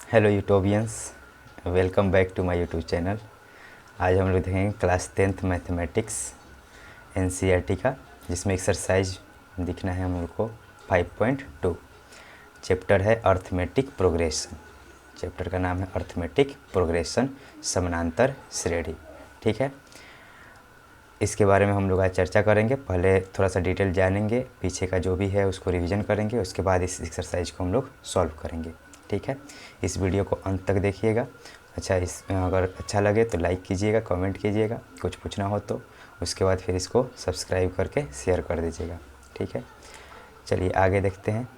Hello YouTubians, welcome back to my YouTube channel. आज हम लोग देखेंगे क्लास 10th मैथमेटिक्स एनसीईआरटी का, जिसमें एक्सरसाइज दिखना है हम लोग को 5.2। चैप्टर है अर्थमेटिक प्रोग्रेशन। चैप्टर का नाम है अर्थमेटिक प्रोग्रेशन, समानांतर श्रेणी। ठीक है, इसके बारे में हम लोग आज चर्चा करेंगे। पहले थोड़ा सा डिटेल जानेंगे, पीछे का जो भी है उसको रिवीजन करेंगे, उसके बाद इस एक्सरसाइज को हम लोग सॉल्व करेंगे। ठीक है, इस वीडियो को अंत तक देखिएगा। अगर अच्छा लगे तो लाइक कीजिएगा, कमेंट कीजिएगा, कुछ पूछना हो तो उसके बाद फिर इसको सब्सक्राइब करके शेयर कर दीजिएगा। ठीक है, चलिए आगे देखते हैं।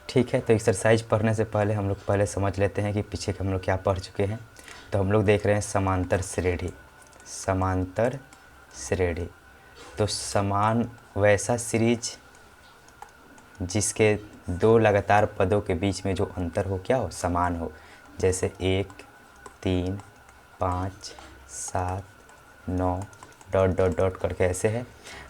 ठीक है, तो एक्सरसाइज पढ़ने से पहले हम लोग पहले समझ लेते हैं कि पीछे हम लोग क्या पढ़ चुके हैं। तो हम लोग देख रहे हैं समांतर श्रेणी। समांतर श्रेणी तो समान वैसा सीरीज जिसके दो लगातार पदों के बीच में जो अंतर हो क्या हो, समान हो। जैसे 1, 3, 5, 7, 9 डॉट डॉट डॉट करके ऐसे है।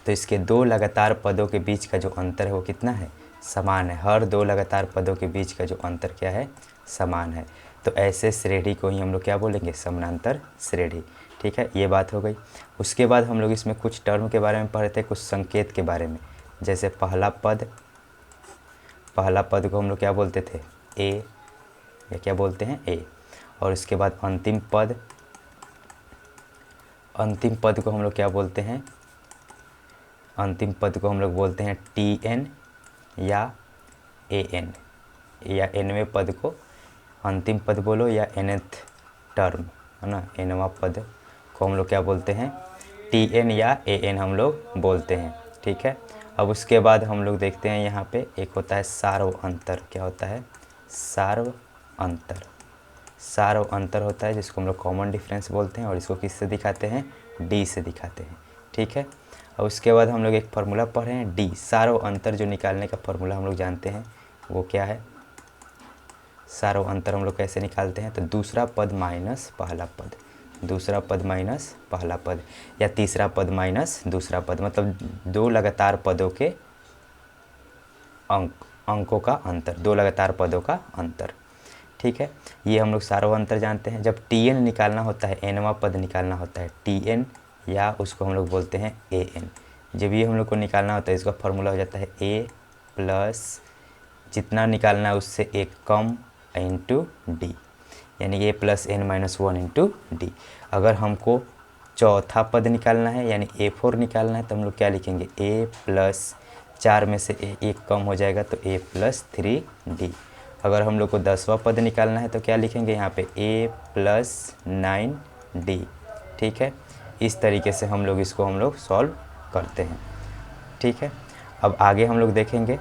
तो इसके दो लगातार पदों के बीच का जो अंतर है वो कितना है, समान है। हर दो लगातार पदों के बीच का जो अंतर क्या है, समान है। तो ऐसे श्रेणी को ही हम लोग क्या बोलेंगे, समानांतर श्रेणी। ठीक है, ये बात हो गई। उसके बाद हम लोग इसमें कुछ टर्म के बारे में पढ़े थे, कुछ संकेत के बारे में। जैसे पहला पद को हम लोग क्या बोलते थे, ए, या क्या बोलते हैं, ए। और उसके बाद अंतिम पद को हम लोग क्या बोलते हैं, अंतिम पद को हम लोग बोलते हैं टी एन या ए एन, या एनवें पद को अंतिम पद बोलो या एनथ टर्म, है ना, एनवा पद को हम लोग क्या बोलते हैं, टी एन या ए एन हम लोग बोलते हैं। ठीक है, अब उसके बाद हम लोग देखते हैं यहाँ पे एक होता है सार्व अंतर। क्या होता है, सार्व अंतर। सार्व अंतर होता है जिसको हम लोग कॉमन डिफरेंस बोलते हैं, और इसको किससे दिखाते हैं, डी से दिखाते हैं। ठीक है, और उसके बाद हम लोग एक फार्मूला पढ़ रहे हैं डी, सार्व अंतर जो निकालने का फार्मूला हम लोग जानते हैं वो क्या है। सार्व अंतर हम लोग कैसे निकालते हैं, तो दूसरा पद माइनस पहला पद, दूसरा पद माइनस पहला पद, या तीसरा पद माइनस दूसरा पद, मतलब दो लगातार पदों के अंकों का अंतर, दो लगातार पदों का अंतर। ठीक है, ये हम लोग सार्व अंतर जानते हैं। जब टी एन निकालना होता है, एनवा पद निकालना होता है, टी एन या उसको हम लोग बोलते हैं ए एन, जब ये हम लोग को निकालना होता है इसका फार्मूला हो जाता है ए प्लस जितना निकालना है उससे एक कम इंटू डी, यानी A plus N minus 1 into D. अगर हमको चौथा पद निकालना है यानी A4 निकालना है तो हम लोग क्या लिखेंगे, ए प्लस 4 में से एक कम हो जाएगा तो ए प्लस 3D। अगर हम लोग को 10वां पद निकालना है तो क्या लिखेंगे यहाँ पे, ए प्लस 9D। ठीक है, इस तरीके से हम लोग इसको हम लोग सॉल्व करते हैं। ठीक है, अब आगे हम लोग देखेंगे।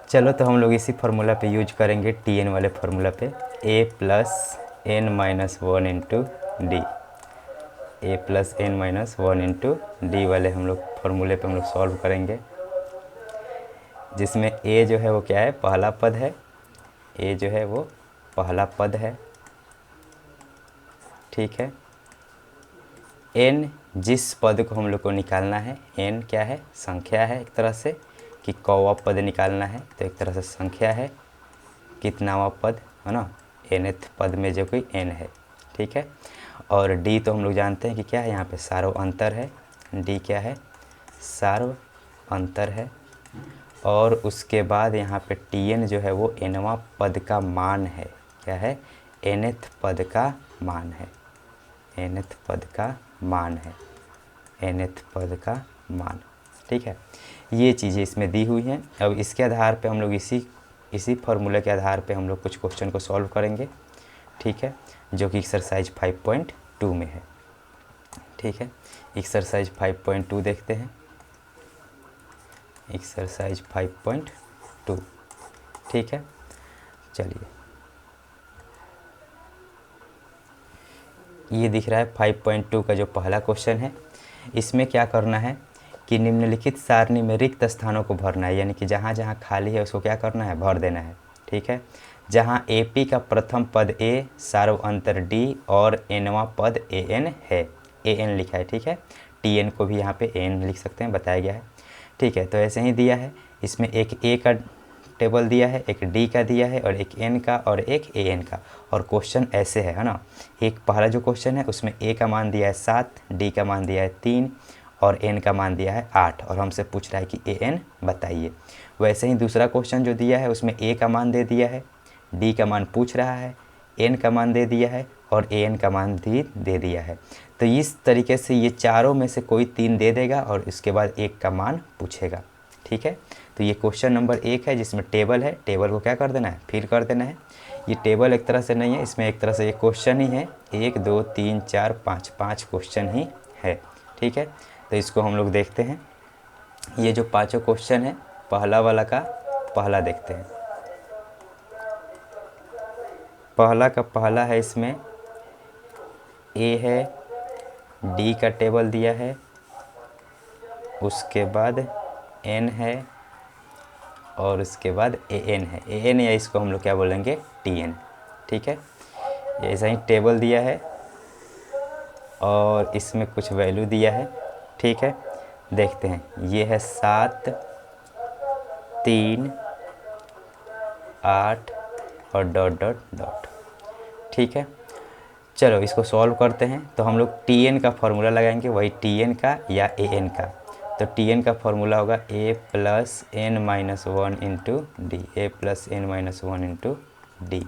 चलो तो हम लोग इसी फार्मूला पे यूज करेंगे, टी एन वाले फार्मूला पे, A plus N minus 1 into D, A plus N minus 1 into D वाले हम लोग फार्मूले पे हम लोग सॉल्व करेंगे। जिसमें ए जो है वो क्या है, पहला पद है, ए जो है वो पहला पद है। ठीक है, एन जिस पद को हम लोग को निकालना है, एन क्या है, संख्या है एक तरह से, कि कौवा पद निकालना है तो एक तरह से संख्या है, कितनावा पद है ना, एनथ पद में जो कोई एन है। ठीक है, और डी तो हम लोग जानते हैं कि क्या है, यहाँ पे सार्व अंतर है, डी क्या है, सार्व अंतर है। और उसके बाद यहाँ पे टी एन जो है वो एनवा पद का मान है, क्या है, एनथ पद का मान है, एनथ पद का मान है, एनथ पद का मान। ठीक है, ये चीज़ें इसमें दी हुई हैं। अब इसके आधार पे हम लोग इसी फार्मूले के आधार पे हम लोग कुछ क्वेश्चन को सॉल्व करेंगे। ठीक है, जो कि एक्सरसाइज 5.2 में है। ठीक है, एक्सरसाइज 5.2 देखते हैं। एक्सरसाइज 5.2 2। ठीक है, चलिए ये दिख रहा है 5.2 का जो पहला क्वेश्चन है। इसमें क्या करना है कि निम्नलिखित सारणी में रिक्त स्थानों को भरना है, यानी कि जहाँ जहाँ खाली है उसको क्या करना है, भर देना है। ठीक है, जहाँ AP का प्रथम पद A, सार्व अंतर D और nवां पद AN है, AN लिखा है। ठीक है, TN को भी यहाँ पे AN लिख सकते हैं, बताया गया है। ठीक है, तो ऐसे ही दिया है, इसमें एक A का टेबल दिया है, एक D का दिया है और एक N का और एक AN का। और क्वेश्चन ऐसे है ना, एक पहला जो क्वेश्चन है उसमें A का मान दिया है 7, D का मान दिया है 3 और N का मान दिया है 8 और हमसे पूछ रहा है कि AN बताइए। वैसे ही दूसरा क्वेश्चन जो दिया है उसमें A का मान दे दिया है, D का मान पूछ रहा है, N का मान दे दिया है और AN का मान भी दे दिया है। तो इस तरीके से ये चारों में से कोई 3 दे देगा और इसके बाद 1 का मान पूछेगा। ठीक है, तो ये क्वेश्चन नंबर 1 है जिसमें टेबल है, टेबल को क्या कर देना है, फिल कर देना है। ये टेबल एक तरह से नहीं है, इसमें एक तरह से ये क्वेश्चन ही है, 1 2 3 4 5 5 क्वेश्चन ही है। ठीक है, तो इसको हम लोग देखते हैं। ये जो पांचों क्वेश्चन है, पहला वाला का पहला देखते हैं। पहला का पहला है, इसमें A है, D का टेबल दिया है, उसके बाद N है और उसके बाद AN है। AN या इसको हम लोग क्या बोलेंगे, TN। ठीक है, ऐसा ही टेबल दिया है और इसमें कुछ वैल्यू दिया है। ठीक है, देखते हैं, ये है 7 3 8 और डॉट डॉट डॉट। ठीक है, चलो इसको सॉल्व करते हैं। तो हम लोग TN का फॉर्मूला लगाएंगे, वही TN का या AN का। तो TN का फॉर्मूला होगा A plus N minus 1 into D, A plus N minus 1 into D.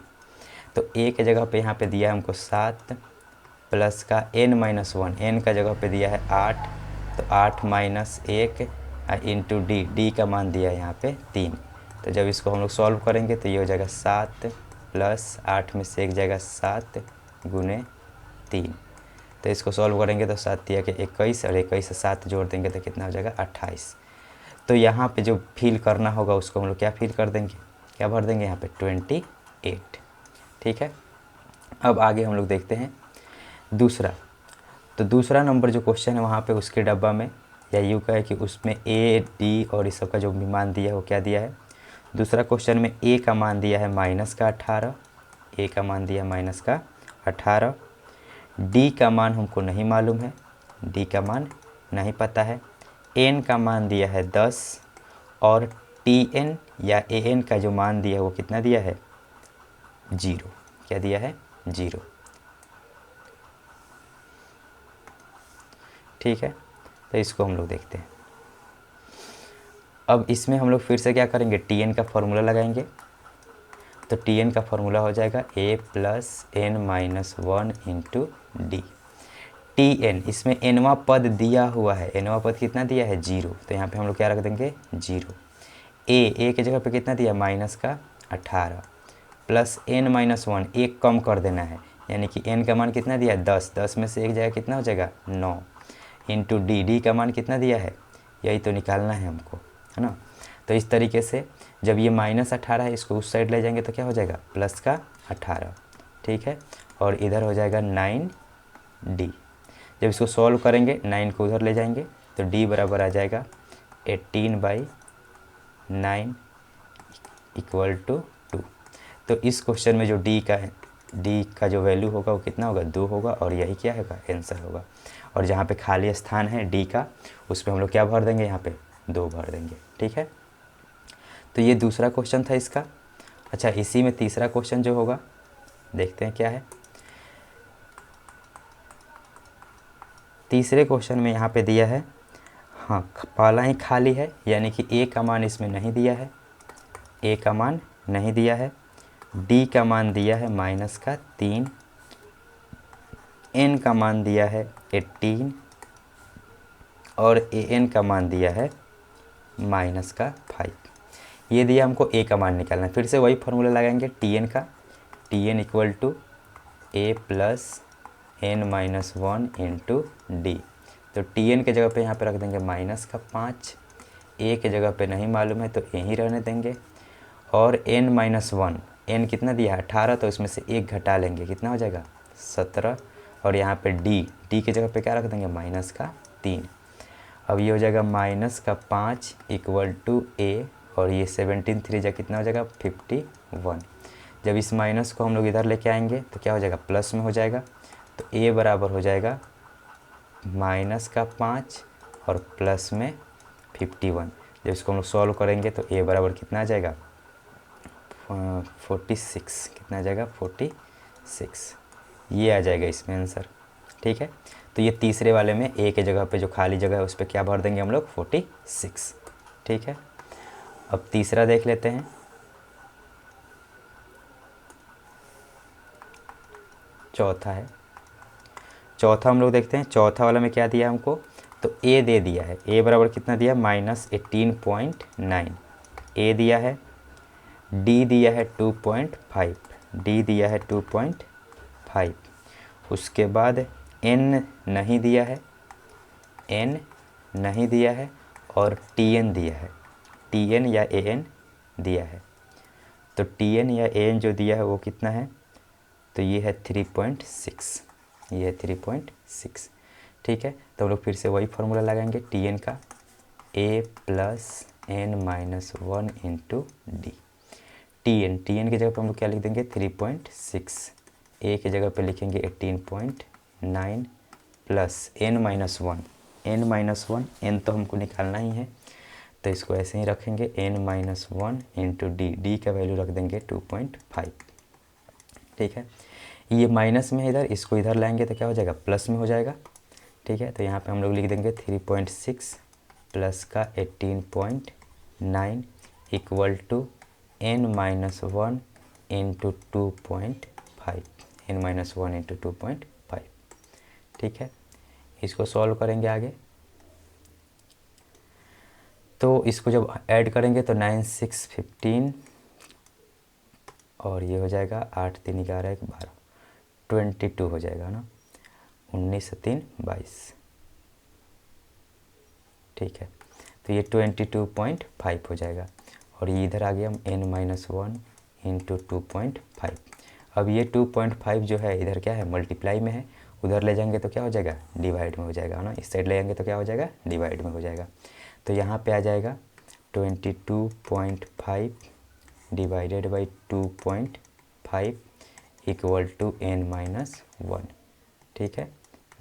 तो A के जगह पे यहाँ पे दिया है हमको 7 प्लस का N माइनस 1, N का जगह पे दिया है 8, तो 8 माइनस 1 इंटू डी, डी का मान दिया है यहाँ पे 3। तो जब इसको हम लोग सॉल्व करेंगे तो ये हो जाएगा 7 प्लस 8 में से एक जाएगा 7 गुने 3। तो इसको सॉल्व करेंगे तो 7 दिया के 21 और 21 से 7 जोड़ देंगे तो कितना हो जाएगा 28। तो यहाँ पे जो फिल करना होगा उसको हम लोग क्या फिल कर देंगे, क्या भर देंगे यहाँ पे 28। ठीक है, अब आगे हम लोग देखते हैं दूसरा। तो दूसरा नंबर जो क्वेश्चन है वहाँ पे उसके डब्बा में या यूँ कहे कि उसमें A D और इस सब का जो भी मान दिया है वो क्या दिया है। दूसरा क्वेश्चन में A का मान दिया है -18, A का मान दिया है -18, D का मान हमको नहीं मालूम है, D का मान नहीं पता है, N का मान दिया है 10 और TN या AN का जो मान दिया है वो कितना दिया है, 0। क्या दिया है, 0। ठीक है, तो इसको हम लोग देखते हैं। अब इसमें हम लोग फिर से क्या करेंगे, TN का फॉर्मूला लगाएंगे। तो TN का फॉर्मूला हो जाएगा A plus N minus 1 into D. TN इसमें nवां पद दिया हुआ है, nवां पद कितना दिया है, 0। तो यहाँ पे हम लोग क्या रख देंगे, 0। A की जगह पे कितना दिया, -18 प्लस N माइनस 1, एक कम कर देना है, यानी कि N का मान कितना दिया है, 10, 10 में से एक जाएगा कितना हो जाएगा, 9 इंटू डी, डी का मान कितना दिया है, यही तो निकालना है हमको, है ना। तो इस तरीके से जब ये -18 है इसको उस साइड ले जाएंगे तो क्या हो जाएगा, प्लस का 18। ठीक है, और इधर हो जाएगा 9D। जब इसको सॉल्व करेंगे 9 को उधर ले जाएंगे तो D बराबर आ जाएगा 18/9 इक्वल टू 2। तो इस क्वेश्चन में जो D का जो वैल्यू होगा वो कितना होगा, 2 होगा और यही क्या होगा, आंसर होगा। और जहाँ पे खाली स्थान है D का उस पर हम लोग क्या भर देंगे, यहाँ पे 2 भर देंगे। ठीक है, तो ये दूसरा क्वेश्चन था इसका। अच्छा, इसी में तीसरा क्वेश्चन जो होगा देखते हैं क्या है। तीसरे क्वेश्चन में यहाँ पे दिया है, हाँ पहला ही खाली है, यानी कि A का मान इसमें नहीं दिया है, A का मान नहीं दिया है, D का मान दिया है -3, N का मान दिया है 18 और AN का मान दिया है -5। ये दिया हमको A का मान निकालना है। फिर से वही फार्मूला लगाएंगे TN का, TN equal to A plus N minus 1 into D. तो TN के जगह पे यहाँ पे रख देंगे -5, A के जगह पे नहीं मालूम है तो यहीं रहने देंगे। और n-1, n कितना दिया है 18, तो इसमें से 1 घटा लेंगे, कितना हो जाएगा 17। और यहाँ पे d की जगह पे क्या रख देंगे -3। अब ये हो जाएगा -5 = a, और ये 17 3 जा कितना हो जाएगा 51। जब इस माइनस को हम लोग इधर लेके आएंगे तो क्या हो जाएगा प्लस में हो जाएगा, तो a बराबर हो जाएगा -5 और प्लस में 51। जब इसको हम लोग सॉल्व करेंगे तो a बराबर कितना आ जाएगा 46, कितना आ जाएगा 46, ये आ जाएगा इसमें आंसर। ठीक है, तो ये तीसरे वाले में a के जगह पे जो खाली जगह है उस पर क्या भर देंगे हम लोग 46। ठीक है, अब तीसरा देख लेते हैं। चौथा है, चौथा हम लोग देखते हैं। चौथा वाला में क्या दिया हमको, तो a दे दिया है, a बराबर कितना दिया -18.9, a दिया है, d दिया है 2.5, d दिया है 2.5, उसके बाद n नहीं दिया है, n नहीं दिया है, और tn दिया है, tn या an दिया है। तो tn या an जो दिया है वो कितना है, तो ये है 3.6, ये है 3.6। ठीक है, तो हम लोग फिर से वही फार्मूला लगाएंगे tn का, a + n-1 × d। tn की जगह पे हम लोग क्या लिख देंगे 3.6, a की जगह पे लिखेंगे 18.9 प्लस n-1, n तो हमको निकालना ही है, तो इसको ऐसे ही रखेंगे n-1 × d का वैल्यू रख देंगे 2.5। ठीक है, ये माइनस में है इधर, इसको इधर लाएंगे तो क्या हो जाएगा प्लस में हो जाएगा। ठीक है, तो यहाँ पे हम लोग लिख देंगे 3.6 प्लस का 18.9 = n-1 × 2.5, n-1 × 2.5। ठीक है, इसको सॉल्व करेंगे आगे, तो इसको जब ऐड करेंगे तो 9 6 15, और ये हो जाएगा 8 3 11 1 12, 22 हो जाएगा ना, 19 3 22। ठीक है, तो ये 22.5 हो जाएगा, और ये इधर आ गया n-1 × 2.5। अब ये 2.5 जो है इधर क्या है मल्टीप्लाई में है, उधर ले जाएंगे तो क्या हो जाएगा डिवाइड में हो जाएगा ना, इस साइड ले जाएंगे तो क्या हो जाएगा डिवाइड में हो जाएगा। तो यहाँ पे आ जाएगा 22.5 डिवाइडेड बाई 2.5 = n-1। ठीक है,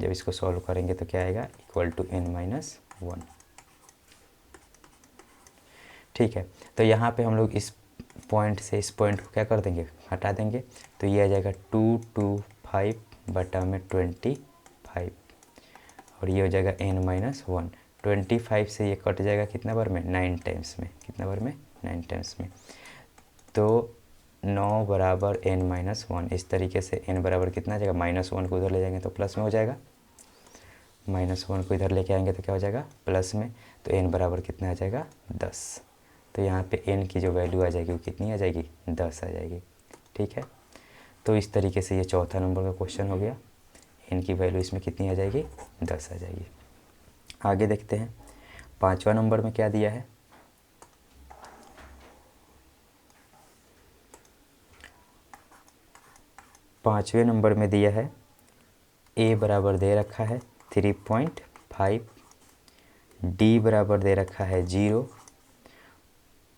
जब इसको सॉल्व करेंगे तो क्या आएगा =n-1। ठीक है, तो यहाँ पे हम लोग इस पॉइंट से इस पॉइंट को क्या कर देंगे हटा देंगे, तो ये आ जाएगा 225 बटा में 25, और ये हो जाएगा n-1। 25 से ये कट जाएगा कितना बार में 9 टाइम्स में, कितना बार में 9 टाइम्स में, तो 9 बराबर n-1। इस तरीके से n बराबर कितना आ जाएगा -1 को उधर ले जाएंगे तो प्लस में हो जाएगा, -1 को इधर लेके आएंगे तो क्या हो जाएगा प्लस में, तो n बराबर कितना आ जाएगा 10। तो यहाँ पे n की जो वैल्यू आ जाएगी वो कितनी आ जाएगी 10 आ जाएगी। ठीक है, तो इस तरीके से ये चौथा नंबर का क्वेश्चन हो गया, n की वैल्यू इसमें कितनी आ जाएगी 10 आ जाएगी। आगे देखते हैं 5वां नंबर में क्या दिया है। 5वें नंबर में दिया है a बराबर दे रखा है 3.5, d बराबर दे रखा है 0,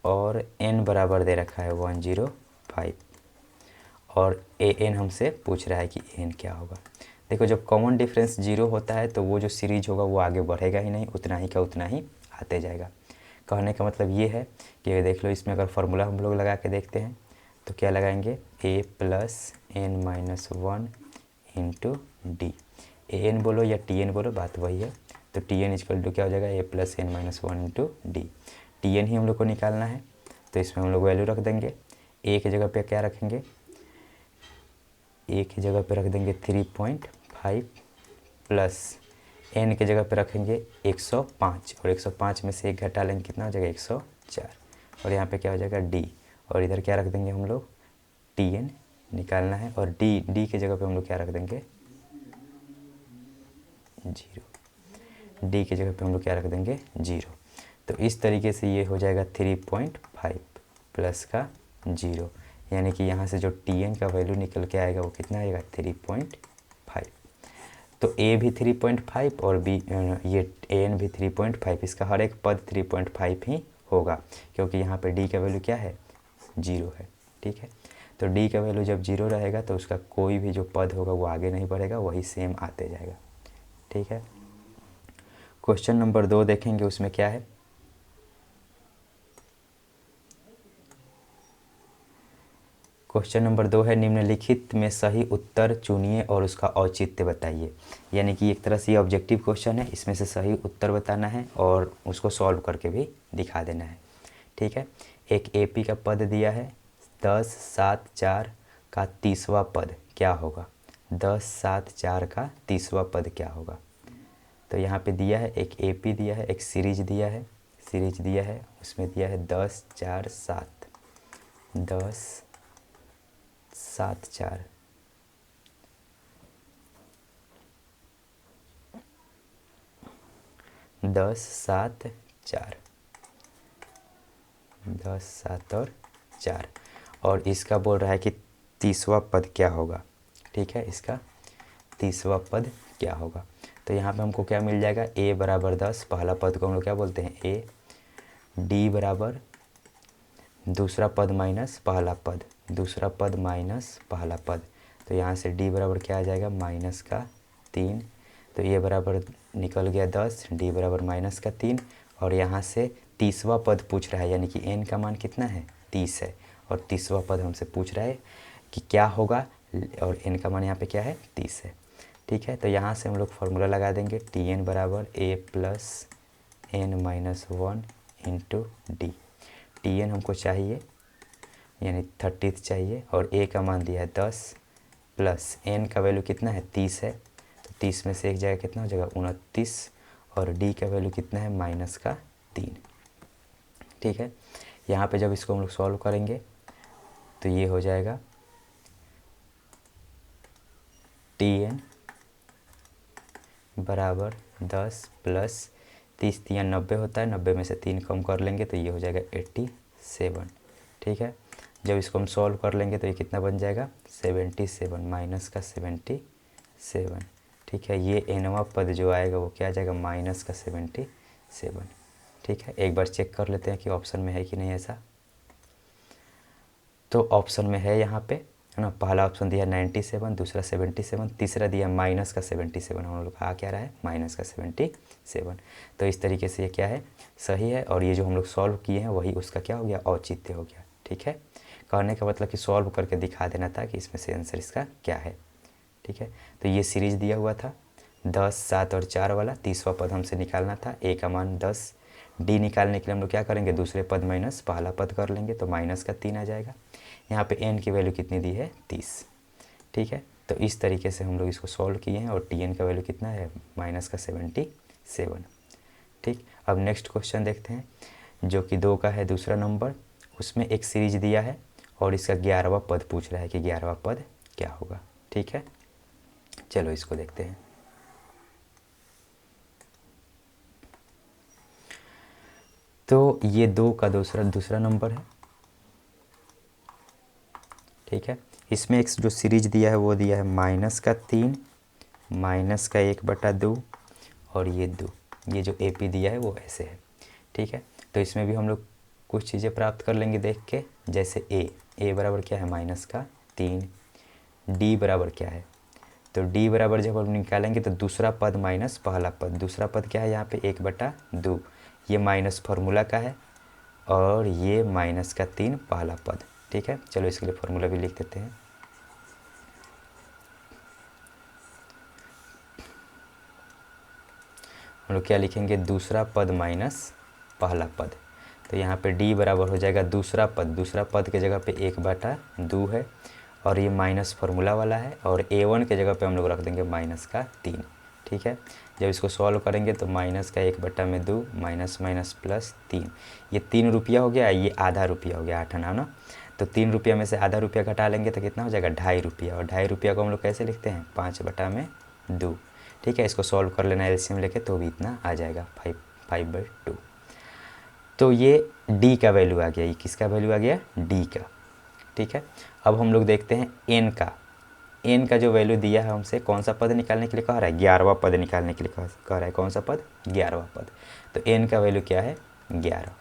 और n बराबर दे रखा है 105, और an हमसे पूछ रहा है कि n क्या होगा। देखो जब कॉमन डिफरेंस 0 होता है तो वो जो सीरीज होगा वो आगे बढ़ेगा ही नहीं, उतना ही का उतना ही आते जाएगा। कहने का मतलब ये है कि देख लो इसमें अगर फार्मूला हम लोग लगा के देखते हैं तो क्या लगाएंगे a + n-1 × d। an बोलो या tn बोलो बात वही है, तो tn = क्या हो जाएगा a + n-1 × d। tn ही हम लोग को निकालना है, तो इसमें हम लोग वैल्यू रख देंगे। a की जगह पे क्या रखेंगे, a की जगह पे रख देंगे 3.5 प्लस n की जगह पे रखेंगे 105, और 105 में से 1 घटा लेंगे कितना हो जाएगा 104, और यहाँ पे क्या हो जाएगा d, और इधर क्या रख देंगे हम लोग tn निकालना है, और d की जगह पे हम लोग क्या रख देंगे 0, d की जगह पे हम लोग क्या रख देंगे 0। तो इस तरीके से ये हो जाएगा 3.5 प्लस का 0, यानी कि यहाँ से जो TN का वैल्यू निकल के आएगा वो कितना आएगा 3.5। तो A भी 3.5 और B ये AN भी 3.5, इसका हर एक पद 3.5 ही होगा, क्योंकि यहाँ पे D का वैल्यू क्या है 0 है। ठीक है, तो D का वैल्यू जब 0 रहेगा तो उसका कोई भी जो पद होगा वो आगे नहीं बढ़ेगा, वही सेम आते जाएगा। ठीक है, क्वेश्चन नंबर 2 देखेंगे, उसमें क्या है। क्वेश्चन नंबर 2 है, निम्नलिखित में सही उत्तर चुनिए और उसका औचित्य बताइए। यानी कि एक तरह से ये ऑब्जेक्टिव क्वेश्चन है, इसमें से सही उत्तर बताना है और उसको सॉल्व करके भी दिखा देना है। ठीक है, एक AP का पद दिया है 10, 7, 4 का 30वां पद क्या होगा। 10, 7, 4 का 30वां पद क्या होगा। तो यहाँ पे दिया है एक AP दिया है, एक सीरीज दिया है, उसमें दिया है 10, 4, 7, 10, 7, 4, 10, 7, 4, 10, 7 और 4, और इसका बोल रहा है कि 30वां पद क्या होगा। ठीक है, इसका 30वां पद क्या होगा। तो यहाँ पे हमको क्या मिल जाएगा, A बराबर 10, पहला पद को हम लोग क्या बोलते हैं A, D बराबर दूसरा पद माइनस पहला पद, दूसरा पद माइनस पहला पद, तो यहाँ से D बराबर क्या आ जाएगा माइनस का 3, तो ये बराबर निकल गया 10, D बराबर माइनस का 3, और यहाँ से 30वां पद पूछ रहा है, यानी कि N का मान कितना है 30 है, और 30वां पद हमसे पूछ रहा है कि क्या होगा, और N का मान यहाँ पे क्या है 30 है। ठीक है, तो यहाँ से हम लोग फार्मूला लगा देंगे, TN बराबर A plus N minus 1 into D। TN हमको चाहिए यानी 30 चाहिए, और A का मान दिया है 10, प्लस N का वैल्यू कितना है 30 है, तो 30 में से एक जगह कितना हो जाएगा 29, और D का वैल्यू कितना है माइनस का 3। ठीक है, यहाँ पे जब इसको हम लोग सॉल्व करेंगे तो ये हो जाएगा TN बराबर 10 प्लस 30 3 90 होता है, 90 में से 3 कम कर लेंगे तो ये हो जाएगा 87। ठीक है, जब इसको हम सॉल्व कर लेंगे तो ये कितना बन जाएगा 77 माइनस का 77। ठीक है, ये Nवां पद जो आएगा वो क्या आ जाएगा माइनस का 77। ठीक है, एक बार चेक कर लेते हैं कि ऑप्शन में है कि नहीं ऐसा। तो ऑप्शन में है यहाँ पे, है ना, पहला ऑप्शन दिया 97, दूसरा 77, तीसरा दिया माइनस का 77, हम लोग आ क्या रहा है माइनस का 77। तो इस तरीके से ये क्या है सही है, और ये जो हम लोग सॉल्व किए हैं वही उसका क्या हो गया औचित्य हो गया। ठीक है, कहने का मतलब कि सॉल्व करके दिखा देना था कि इसमें से आंसर इसका क्या है। ठीक है, तो ये सीरीज दिया हुआ था 10, 7 और 4 वाला, 30वां पद हमसे निकालना था, A का मान 10, D निकालने के लिए हम लोग क्या करेंगे दूसरे पद माइनस पहला पद कर लेंगे तो माइनस का 3 आ जाएगा। यहाँ पे N की वैल्यू कितनी दी है 30। ठीक है, तो इस तरीके से हम लोग इसको सॉल्व किए हैं, और TN का वैल्यू कितना है माइनस का 77। ठीक, अब नेक्स्ट क्वेश्चन देखते हैं, जो कि 2 का है दूसरा नंबर, उसमें एक सीरीज दिया है और इसका 11वां पद पूछ रहा है कि 11वां पद क्या होगा। ठीक है, चलो इसको देखते हैं। तो ये 2 का दूसरा नंबर है। ठीक है, इसमें एक जो सीरीज दिया है वो दिया है माइनस का 3, माइनस का 1/2, और ये 2, ये जो AP दिया है वो ऐसे है। ठीक है, तो इसमें भी हम लोग कुछ चीज़ें प्राप्त कर लेंगे देख के, जैसे A बराबर क्या है माइनस का 3, D बराबर क्या है, तो D बराबर जब हम निकालेंगे तो दूसरा पद माइनस पहला पद, दूसरा पद क्या है यहाँ पे 1/2, ये माइनस फार्मूला का है, और ये माइनस का 3 पहला पद। ठीक है, चलो इसके लिए फार्मूला भी लिख देते हैं। हम लोग क्या लिखेंगे दूसरा पद माइनस पहला पद, तो यहाँ पे D बराबर हो जाएगा दूसरा पद के जगह पे 1/2 है, और ये माइनस फार्मूला वाला है, और A1 के जगह पे हम लोग रख देंगे माइनस का 3। ठीक है, जब इसको सॉल्व करेंगे तो माइनस का 1/2 माइनस माइनस प्लस 3, ये 3 रुपया हो गया, ये आधा रुपया हो गया 8 आना ना, तो 3 रुपया में से आधा रुपया घटा लेंगे तो कितना हो जाएगा 2.5 रुपया, और 2.5 रुपया को हम लोग कैसे लिखते हैं 5/2। ठीक है, इसको सॉल्व कर लेना एलसीएम लेके तो भी इतना आ जाएगा 5/2। तो ये D का वैल्यू आ गया, ये किसका वैल्यू आ गया D का। ठीक है। अब हम लोग देखते हैं एन का। एन का जो वैल्यू दिया है हमसे, कौन सा पद निकालने के लिए कह रहा है, 11वां पद निकालने के लिए कह रहा है। कौन सा पद, 11वां पद। तो एन का वैल्यू क्या है, 11।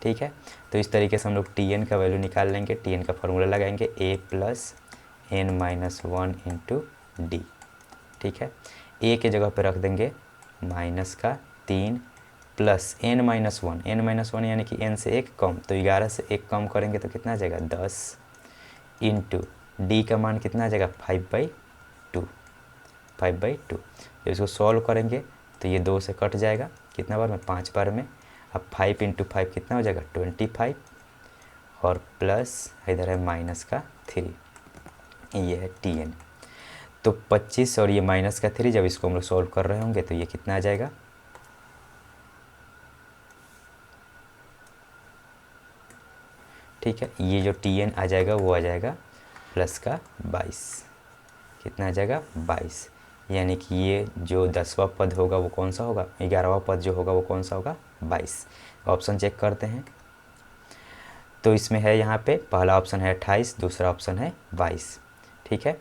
ठीक है। तो इस तरीके से हम लोग टी एन का वैल्यू निकाल लेंगे। टी एन का फॉर्मूला लगाएंगे A plus N minus 1 into D. ठीक है। ए के जगह पे रख देंगे माइनस का 3 plus N minus 1। N minus 1 यानी कि एन से एक कम, तो 11 से एक कम करेंगे तो कितना आ जाएगा, 10 इंटू डी का मान कितना आ जाएगा, 5/2। 5/2। जब इसको सॉल्व करेंगे तो ये 2 से कट जाएगा, कितना बार में, 5 बार में। अब 5 इंटू 5 कितना हो जाएगा, 25, और प्लस इधर है माइनस का 3, ये है टी एन। तो 25 और ये माइनस का 3, जब इसको हम लोग सॉल्व कर रहे होंगे तो ये कितना आ जाएगा, ठीक है। ये जो टी एन आ जाएगा वो आ जाएगा प्लस का 22। कितना आ जाएगा, 22। यानी कि ये जो 10वां पद होगा वो कौन सा होगा, 11वां पद जो होगा वो कौन सा होगा, 22। ऑप्शन चेक करते हैं। तो इसमें है यहाँ पे पहला ऑप्शन है 28, दूसरा ऑप्शन है 22। ठीक है।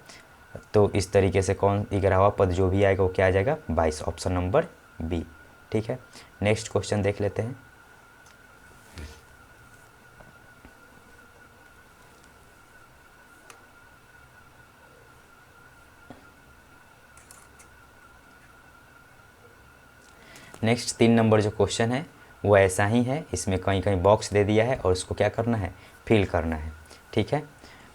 तो इस तरीके से कौन 11वां पद जो भी आएगा वो क्या आ जाएगा, 22, ऑप्शन नंबर बी। ठीक है। नेक्स्ट क्वेश्चन देख लेते हैं। नेक्स्ट 3 नंबर जो क्वेश्चन है वो ऐसा ही है। इसमें कहीं कहीं बॉक्स दे दिया है और उसको क्या करना है, फिल करना है। ठीक है।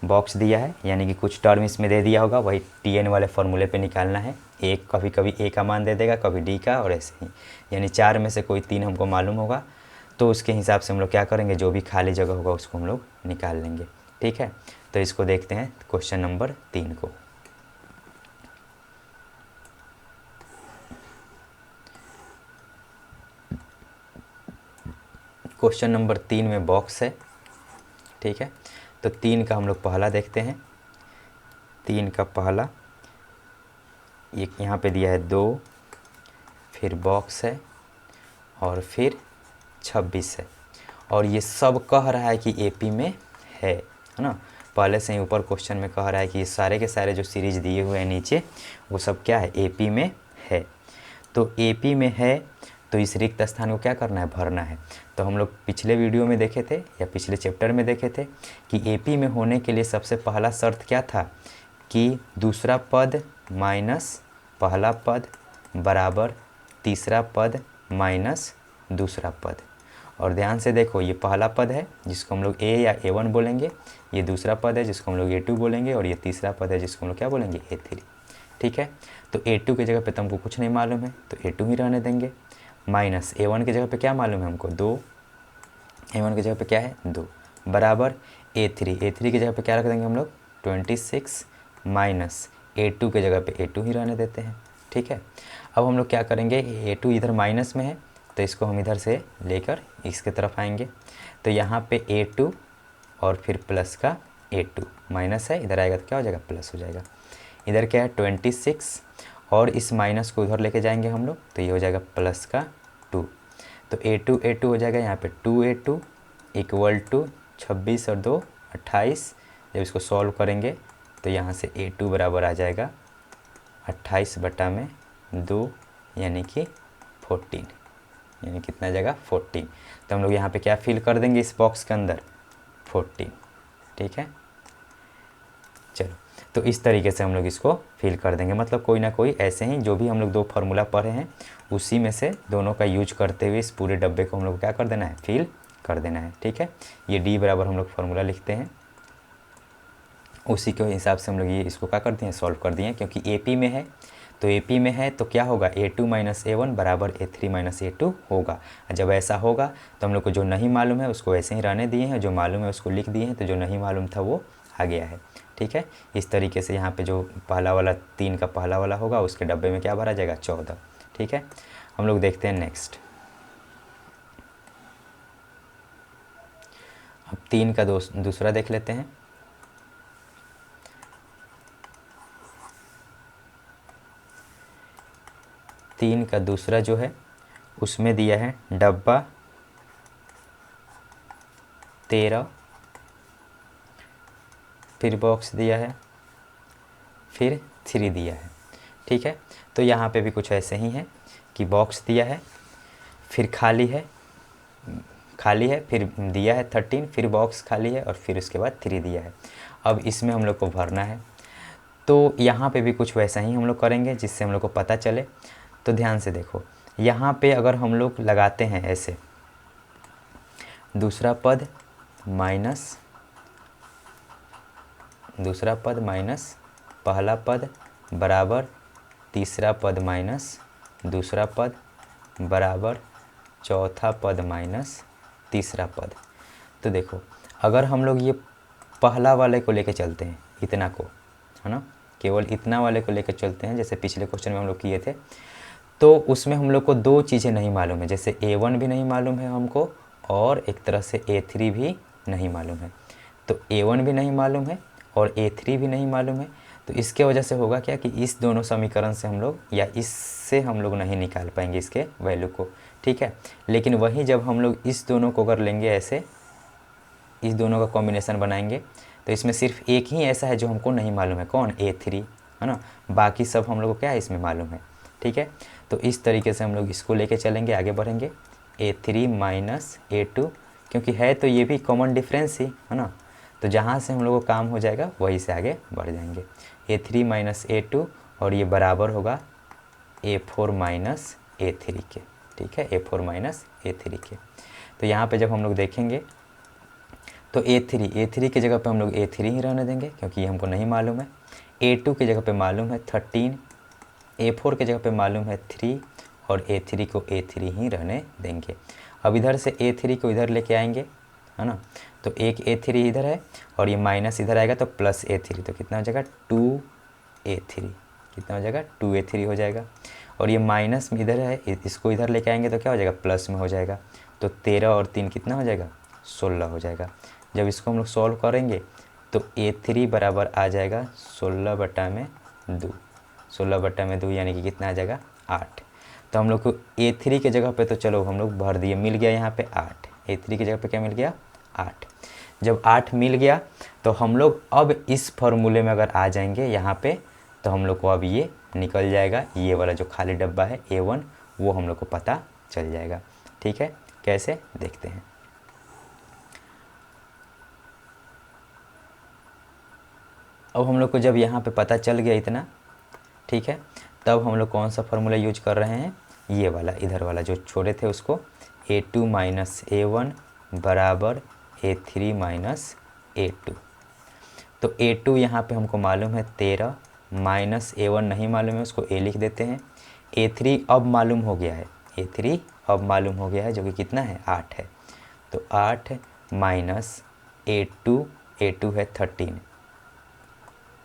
बॉक्स दिया है यानी कि कुछ टर्म इसमें दे दिया होगा, वही टी एन वाले फॉर्मूले पे निकालना है। एक कभी कभी ए का मान दे देगा, कभी डी का, और ऐसे ही। यानी 4 में से कोई 3 हमको मालूम होगा, तो उसके हिसाब से हम लोग क्या करेंगे, जो भी खाली जगह होगा उसको हम लोग निकाल लेंगे। ठीक है। तो इसको देखते हैं क्वेश्चन नंबर 3 को। क्वेश्चन नंबर 3 में बॉक्स है। ठीक है। तो 3 का हम लोग पहला देखते हैं। 3 का पहला एक यहाँ पे दिया है 2, फिर बॉक्स है, और फिर 26 है। और ये सब कह रहा है कि एपी में है ना। पहले से ही ऊपर क्वेश्चन में कह रहा है कि ये सारे के सारे जो सीरीज दिए हुए हैं नीचे, वो सब क्या है, एपी में है। तो एपी में है तो इस रिक्त स्थान को क्या करना है, भरना है। तो हम लोग पिछले वीडियो में देखे थे या पिछले चैप्टर में देखे थे कि एपी में होने के लिए सबसे पहला शर्त क्या था, कि दूसरा पद माइनस पहला पद बराबर तीसरा पद माइनस दूसरा पद। और ध्यान से देखो, ये पहला पद है जिसको हम लोग ए या A1 बोलेंगे, ये दूसरा पद है जिसको हम लोग A2 बोलेंगे, और ये तीसरा पद है जिसको हम लोग क्या बोलेंगे, A3। ठीक है। तो A2 की जगह पे तो हमको कुछ नहीं मालूम है, तो A2 ही रहने देंगे। माइनस A1 की जगह पे क्या मालूम है हमको, 2। A1 की जगह पे क्या है, 2, बराबर A3। A3 की जगह पे क्या रख देंगे हम लोग, 26, माइनस A2 की जगह पे A2 ही रहने देते हैं। ठीक है। अब हम लोग क्या करेंगे, A2 इधर माइनस में है तो इसको हम इधर से लेकर इसके तरफ आएंगे। तो यहाँ पे A2 और फिर प्लस का A2, माइनस है इधर आएगा तो क्या हो जाएगा, प्लस हो जाएगा। इधर क्या है 26, और इस माइनस को उधर लेके जाएंगे हम लोग, तो ये हो जाएगा प्लस का 2। तो A2 हो जाएगा यहाँ पे 2A2 इक्वल टू 26 और 2 28। जब इसको सॉल्व करेंगे तो यहाँ से A2 बराबर आ जाएगा 28/2 यानी कि 14, यानी कितना आ जाएगा, 14। तो हम लोग यहाँ पे क्या फिल कर देंगे इस बॉक्स के अंदर, 14। ठीक है। चलो, तो इस तरीके से हम लोग इसको फिल कर देंगे। मतलब कोई ना कोई ऐसे ही जो भी हम लोग 2 फार्मूला पढ़े हैं उसी में से दोनों का यूज करते हुए इस पूरे डब्बे को हम लोग क्या कर देना है, फिल कर देना है। ठीक है। ये डी बराबर हम लोग फार्मूला लिखते हैं, उसी के हिसाब से हम लोग ये इसको क्या कर दिए, सॉल्व कर दिए। क्योंकि एपी में है, तो एपी में है तो क्या होगा, A2 माइनस A1 बराबर A3 माइनस A2 होगा। जब ऐसा होगा तो हम लोग को जो नहीं मालूम है उसको ऐसे ही रहने दिए हैं, जो मालूम है उसको लिख दिए हैं, तो जो नहीं मालूम था वो आ गया है। ठीक है। इस तरीके से यहाँ पे जो पहला वाला 3 का पहला वाला होगा उसके डब्बे में क्या भरा जाएगा, 14। ठीक है। हम लोग देखते हैं नेक्स्ट। अब 3 का दूसरा देख लेते हैं। तीन का दूसरा जो है उसमें दिया है डब्बा 13 फिर बॉक्स दिया है, फिर 3 दिया है। ठीक है, तो यहाँ पे भी कुछ ऐसे ही है कि बॉक्स दिया है, फिर खाली है, फिर दिया है 13, फिर बॉक्स खाली है और फिर उसके बाद 3 दिया है। अब इसमें हम लोग को भरना है। तो यहाँ पे भी कुछ वैसा ही हम लोग करेंगे जिससे हम लोग को पता चले। तो ध्यान से देखो, यहाँ पे अगर हम लोग लगाते हैं ऐसे, दूसरा पद माइनस पहला पद बराबर तीसरा पद माइनस दूसरा पद बराबर चौथा पद माइनस तीसरा पद। तो देखो, अगर हम लोग ये पहला वाले को लेके चलते हैं, इतना को, है ना, केवल इतना वाले को लेकर चलते हैं, जैसे पिछले क्वेश्चन में हम लोग किए थे, तो उसमें हम लोग को 2 चीज़ें नहीं मालूम है, जैसे A1 भी नहीं मालूम है हमको और एक तरह से A3 भी नहीं मालूम है। तो A1 भी नहीं मालूम है और A3 भी नहीं मालूम है। तो इसके वजह से होगा क्या कि इस दोनों समीकरण से हम लोग, या इससे हम लोग नहीं निकाल पाएंगे इसके वैल्यू को। ठीक है, लेकिन वहीं जब हम लोग इस दोनों को अगर लेंगे ऐसे, इस दोनों का कॉम्बिनेशन बनाएंगे, तो इसमें सिर्फ एक ही ऐसा है जो हमको नहीं मालूम है, कौन? A3, है ना। बाकी सब हम लोग को क्या है इसमें मालूम है। ठीक है, तो इस तरीके से हम लोग इसको लेके चलेंगे, आगे बढ़ेंगे। A3 माइनस A2, क्योंकि है तो ये भी कॉमन डिफरेंस ही, है ना, तो जहाँ से हम लोग को काम हो जाएगा वहीं से आगे बढ़ जाएंगे। A3 माइनस A2 और ये बराबर होगा A4 माइनस A3 के। ठीक है, A4 माइनस A3 के। तो यहाँ पे जब हम लोग देखेंगे तो A3 की जगह पे हम लोग A3 ही रहने देंगे, क्योंकि ये हमको नहीं मालूम है। A2 की जगह पे मालूम है 13, A4 की जगह पे मालूम है 3 और A3 को A3 ही रहने देंगे। अब इधर से A3 को इधर लेके आएंगे, है ना, तो एक A3 इधर है और ये माइनस इधर आएगा तो प्लस A3, तो कितना हो जाएगा 2A3, कितना हो जाएगा 2A3 हो जाएगा। और ये माइनस में इधर है, इसको इधर लेके आएंगे तो क्या हो जाएगा प्लस में हो जाएगा। तो 13 और 3 कितना हो जाएगा 16 हो जाएगा। जब इसको हम लोग सॉल्व करेंगे तो A3 बराबर आ जाएगा 16/2, 16/2 यानी कि कितना आ जाएगा 8। तो हम लोग को A3 के जगह पे तो चलो हम लोग भर दिए, मिल गया यहाँ पे 8। A3 की जगह पे क्या मिल गया 8। जब 8 मिल गया तो हम लोग अब इस फॉर्मूले में अगर आ जाएंगे यहाँ पे, तो हम लोग को अब ये निकल जाएगा, ये वाला जो खाली डब्बा है A1 वो हम लोग को पता चल जाएगा। ठीक है, कैसे देखते हैं। अब हम लोग को जब यहाँ पे पता चल गया इतना, ठीक है, तब हम लोग कौन सा फार्मूला यूज कर रहे हैं, ये वाला, इधर वाला जो छोड़े थे उसको, A2 माइनस A1 बराबर A3 माइनस A2। तो A2 यहाँ पे हमको मालूम है 13, माइनस A1 नहीं मालूम है, उसको A लिख देते हैं। A3 अब मालूम हो गया है, A3 अब मालूम हो गया है, जो कि कितना है 8 है। तो 8 माइनस A2 है 13,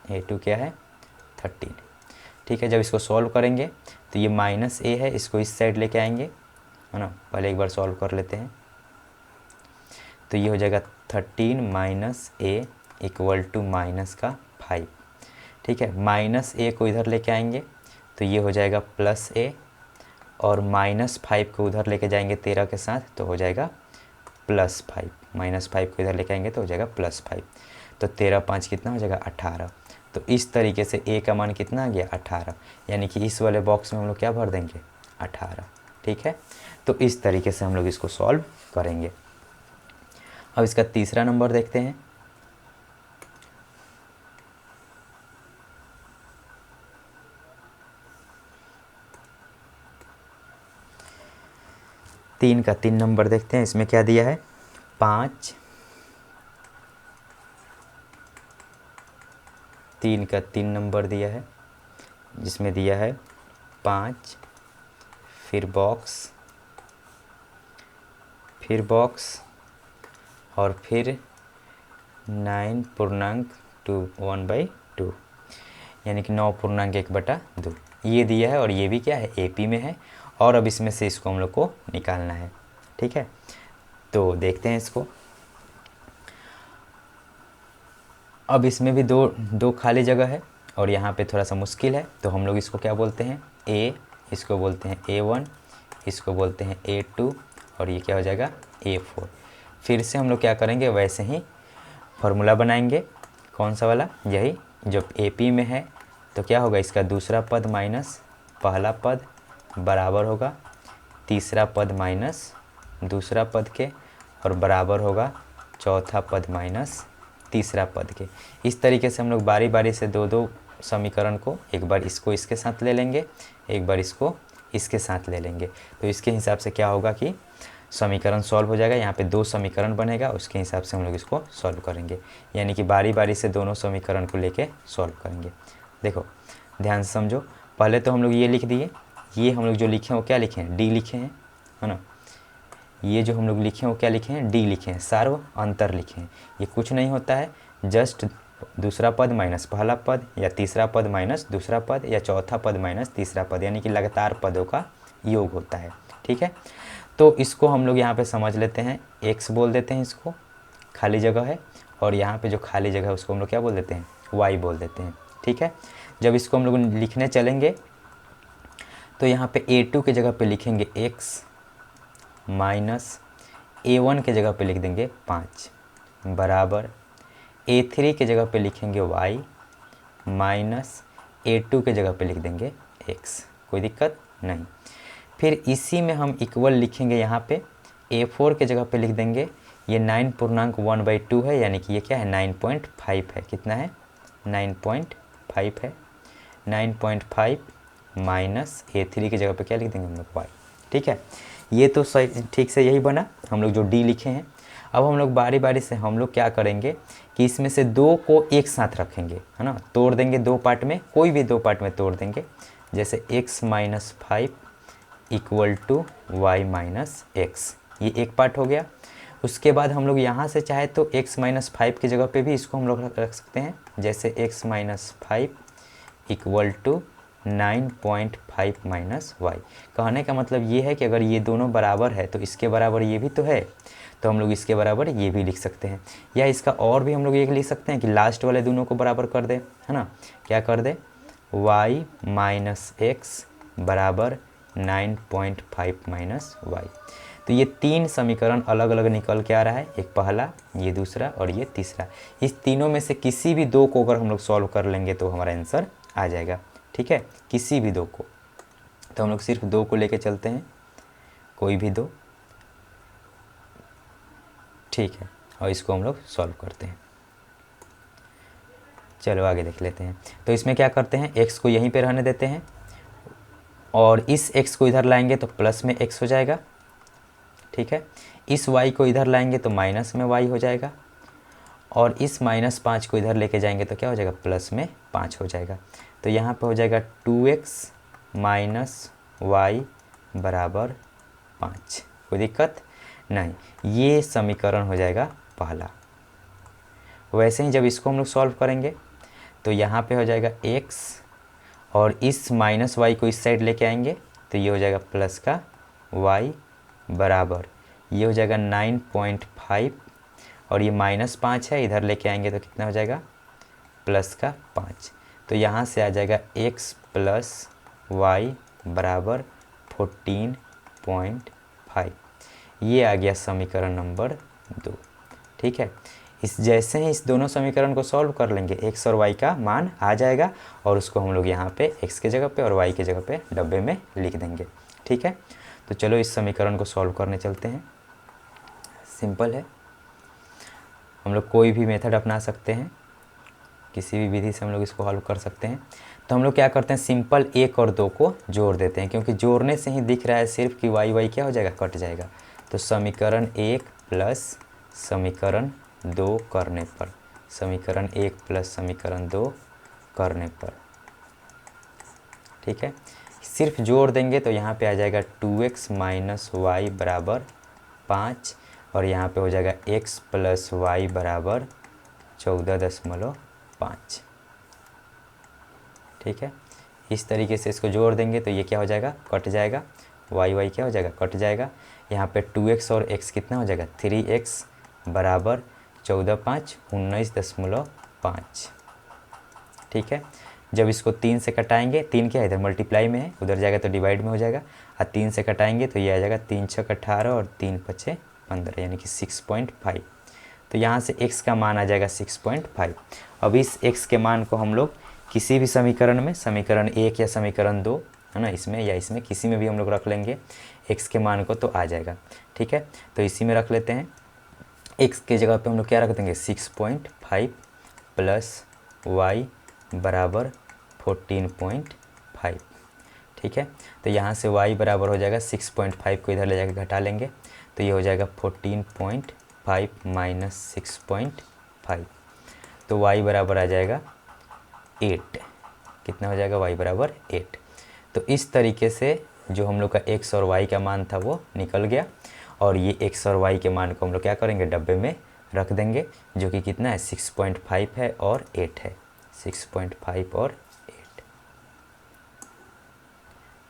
A2 क्या है 13। ठीक है, जब इसको सॉल्व करेंगे तो ये माइनस A है, इसको इस साइड लेके आएंगे, है ना, पहले एक बार सॉल्व कर लेते हैं। तो ये हो जाएगा 13 minus A equal to minus का 5। ठीक है, माइनस A को इधर लेके आएंगे तो ये हो जाएगा प्लस A, और माइनस 5 को उधर लेके जाएंगे 13 के साथ तो हो जाएगा प्लस 5। माइनस 5 को इधर लेके आएंगे तो हो जाएगा प्लस 5। तो 13 5 कितना हो जाएगा 18। तो इस तरीके से A का मान कितना आ गया 18, यानी कि इस वाले बॉक्स में हम लोग क्या भर देंगे 18। ठीक है, तो इस तरीके से हम लोग इसको सॉल्व करेंगे। अब इसका तीसरा नंबर देखते हैं। तीन का 3 नंबर देखते हैं, इसमें क्या दिया है 5, 3 का 3 नंबर दिया है, जिसमें दिया है 5, फिर बॉक्स और फिर 9.2 1/2, यानी कि 9.1/2 ये दिया है। और ये भी क्या है AP में है, और अब इसमें से इसको हम लोग को निकालना है। ठीक है, तो देखते हैं इसको। अब इसमें भी दो खाली जगह है और यहाँ पे थोड़ा सा मुश्किल है, तो हम लोग इसको क्या बोलते हैं A, इसको बोलते हैं A1, इसको बोलते हैं A2 और ये क्या हो जाएगा A4। फिर से हम लोग क्या करेंगे, वैसे ही फार्मूला बनाएंगे, कौन सा वाला, यही जब AP में है तो क्या होगा, इसका दूसरा पद माइनस पहला पद बराबर होगा तीसरा पद माइनस दूसरा पद के, और बराबर होगा चौथा पद माइनस तीसरा पद के। इस तरीके से हम लोग बारी बारी से दो दो समीकरण को, एक बार इसको इसके साथ ले लेंगे, एक बार इसको इसके साथ ले लेंगे, तो इसके हिसाब से क्या होगा कि समीकरण सॉल्व हो जाएगा। यहाँ पे दो समीकरण बनेगा, उसके हिसाब से हम लोग इसको सॉल्व करेंगे, यानी कि बारी बारी से दोनों समीकरण को लेके सॉल्व करेंगे। देखो ध्यान से समझो, पहले तो हम लोग ये लिख दिए, ये हम लोग जो लिखे हैं वो क्या लिखे हैं, डी लिखे हैं, है ना। ये जो हम लोग लिखे हैं वो क्या लिखे हैं, डी लिखे हैं, सार्व अंतर लिखे हैं। ये कुछ नहीं होता है, जस्ट दूसरा पद माइनस पहला पद, या तीसरा पद माइनस दूसरा पद, या चौथा पद माइनस तीसरा पद, यानी कि लगातार पदों का योग होता है। ठीक है, तो इसको हम लोग यहाँ पे समझ लेते हैं, x बोल देते हैं, इसको खाली जगह है, और यहाँ पे जो खाली जगह है उसको हम लोग क्या बोल देते हैं, y बोल देते हैं। ठीक है, जब इसको हम लोग लिखने चलेंगे तो यहाँ पे A2 के जगह पे लिखेंगे x माइनस A1 के जगह पे लिख देंगे 5 बराबर A3 के जगह पे लिखेंगे y माइनस A2 के जगह पे लिख देंगे x। कोई दिक्कत नहीं। फिर इसी में हम इक्वल लिखेंगे, यहाँ पे A4 के जगह पे लिख देंगे, ये 9.1/2 है, यानी कि ये क्या है 9.5 है। कितना है 9.5 है। 9.5 माइनस A3 की जगह पे क्या लिख देंगे हम लोग y। ठीक है, ये तो सही ठीक से यही बना हम लोग जो D लिखे हैं। अब हम लोग बारी बारी से हम लोग क्या करेंगे कि इसमें से दो को एक साथ रखेंगे, है ना, तोड़ देंगे दो पार्ट में, कोई भी दो पार्ट में तोड़ देंगे। जैसे x minus 5 equal to y minus X, ये एक पार्ट हो गया। उसके बाद हम लोग यहाँ से चाहे तो x माइनस 5 की जगह पे भी इसको हम लोग रख सकते हैं, जैसे x minus 5 equal to 9.5 minus Y. कहने का मतलब ये है कि अगर ये दोनों बराबर है तो इसके बराबर ये भी तो है, तो हम लोग इसके बराबर ये भी लिख सकते हैं। या इसका और भी हम लोग ये लिख सकते हैं कि लास्ट वाले दोनों को बराबर कर दे, है ना। क्या कर दे, y माइनस एक्स बराबर 9.5 माइनस वाई। तो ये तीन समीकरण अलग अलग निकल के आ रहा है, एक पहला, ये दूसरा और ये तीसरा। इस तीनों में से किसी भी दो को अगर हम लोग सॉल्व कर लेंगे तो हमारा आंसर आ जाएगा। ठीक है, किसी भी दो को, तो हम लोग सिर्फ दो को लेके चलते हैं, कोई भी दो। ठीक है, और इसको हम लोग सॉल्व करते हैं। चलो आगे देख लेते हैं। तो इसमें क्या करते हैं, x को यहीं पे रहने देते हैं और इस x को इधर लाएंगे तो प्लस में x हो जाएगा। ठीक है, इस y को इधर लाएंगे तो माइनस में y हो जाएगा, और इस -5 को इधर लेके जाएंगे तो क्या हो जाएगा, प्लस में 5 हो जाएगा। तो यहाँ पे हो जाएगा 2x माइनस वाई बराबर 5। कोई दिक्कत नहीं, ये समीकरण हो जाएगा पहला। वैसे ही जब इसको हम लोग सॉल्व करेंगे तो यहाँ पे हो जाएगा x, और इस माइनस वाई को इस साइड लेके आएंगे तो ये हो जाएगा प्लस का y बराबर, ये हो जाएगा 9.5, और ये -5 है, इधर लेके आएंगे तो कितना हो जाएगा, प्लस का 5। तो यहाँ से आ जाएगा x प्लस वाई बराबर 14.5। ये आ गया समीकरण नंबर 2। ठीक है, इस जैसे ही इस दोनों समीकरण को सॉल्व कर लेंगे x और y का मान आ जाएगा, और उसको हम लोग यहाँ पे x के जगह पे और y के जगह पे डब्बे में लिख देंगे। ठीक है, तो चलो इस समीकरण को सॉल्व करने चलते हैं। सिंपल है, हम लोग कोई भी मेथड अपना सकते हैं, किसी भी विधि से हम लोग इसको हल कर सकते हैं। तो हम लोग क्या करते हैं, सिंपल 1 और 2 को जोड़ देते हैं, क्योंकि जोड़ने से ही दिख रहा है सिर्फ कि y क्या हो जाएगा, कट जाएगा। तो समीकरण 1 प्लस समीकरण 2 करने पर, समीकरण 1 प्लस समीकरण 2 करने पर, ठीक है, सिर्फ जोड़ देंगे तो यहाँ पे आ जाएगा 2x माइनस वाई बराबर 5, और यहाँ पे हो जाएगा x प्लस वाई बराबर 14.5। ठीक है, इस तरीके से इसको जोड़ देंगे तो ये क्या हो जाएगा, कट जाएगा, y क्या हो जाएगा, कट जाएगा। यहाँ पे 2x और x कितना हो जाएगा, 3x बराबर 14×5 19.5। ठीक है, जब इसको 3 से कटाएंगे, 3 क्या है इधर मल्टीप्लाई में है, उधर जाएगा तो डिवाइड में हो जाएगा, और 3 से कटाएंगे तो ये आ जाएगा 3 × 6 = 18 और 3 × 5 = 15, यानी कि 6.5। तो तो यहाँ से x का मान आ जाएगा 6.5। अब इस x के मान को हम लोग किसी भी समीकरण में, समीकरण 1 या समीकरण 2 है ना, इसमें या इसमें किसी में भी हम लोग रख लेंगे x के मान को, तो आ जाएगा। ठीक है, तो इसी में रख लेते हैं। x के जगह पे हम लोग क्या रख देंगे 6.5 प्लस y बराबर 14.5। ठीक है, तो यहाँ से y बराबर हो जाएगा 6.5 को इधर ले जाकर घटा लेंगे तो ये हो जाएगा 14.5 माइनस 6.5, तो y बराबर आ जाएगा 8। कितना हो जाएगा, y बराबर 8। तो इस तरीके से जो हम लोग का x और y का मान था वो निकल गया, और ये x और y के मान को हम लोग क्या करेंगे, डब्बे में रख देंगे, जो कि कितना है 6.5 है और 8 है, 6.5 और 8।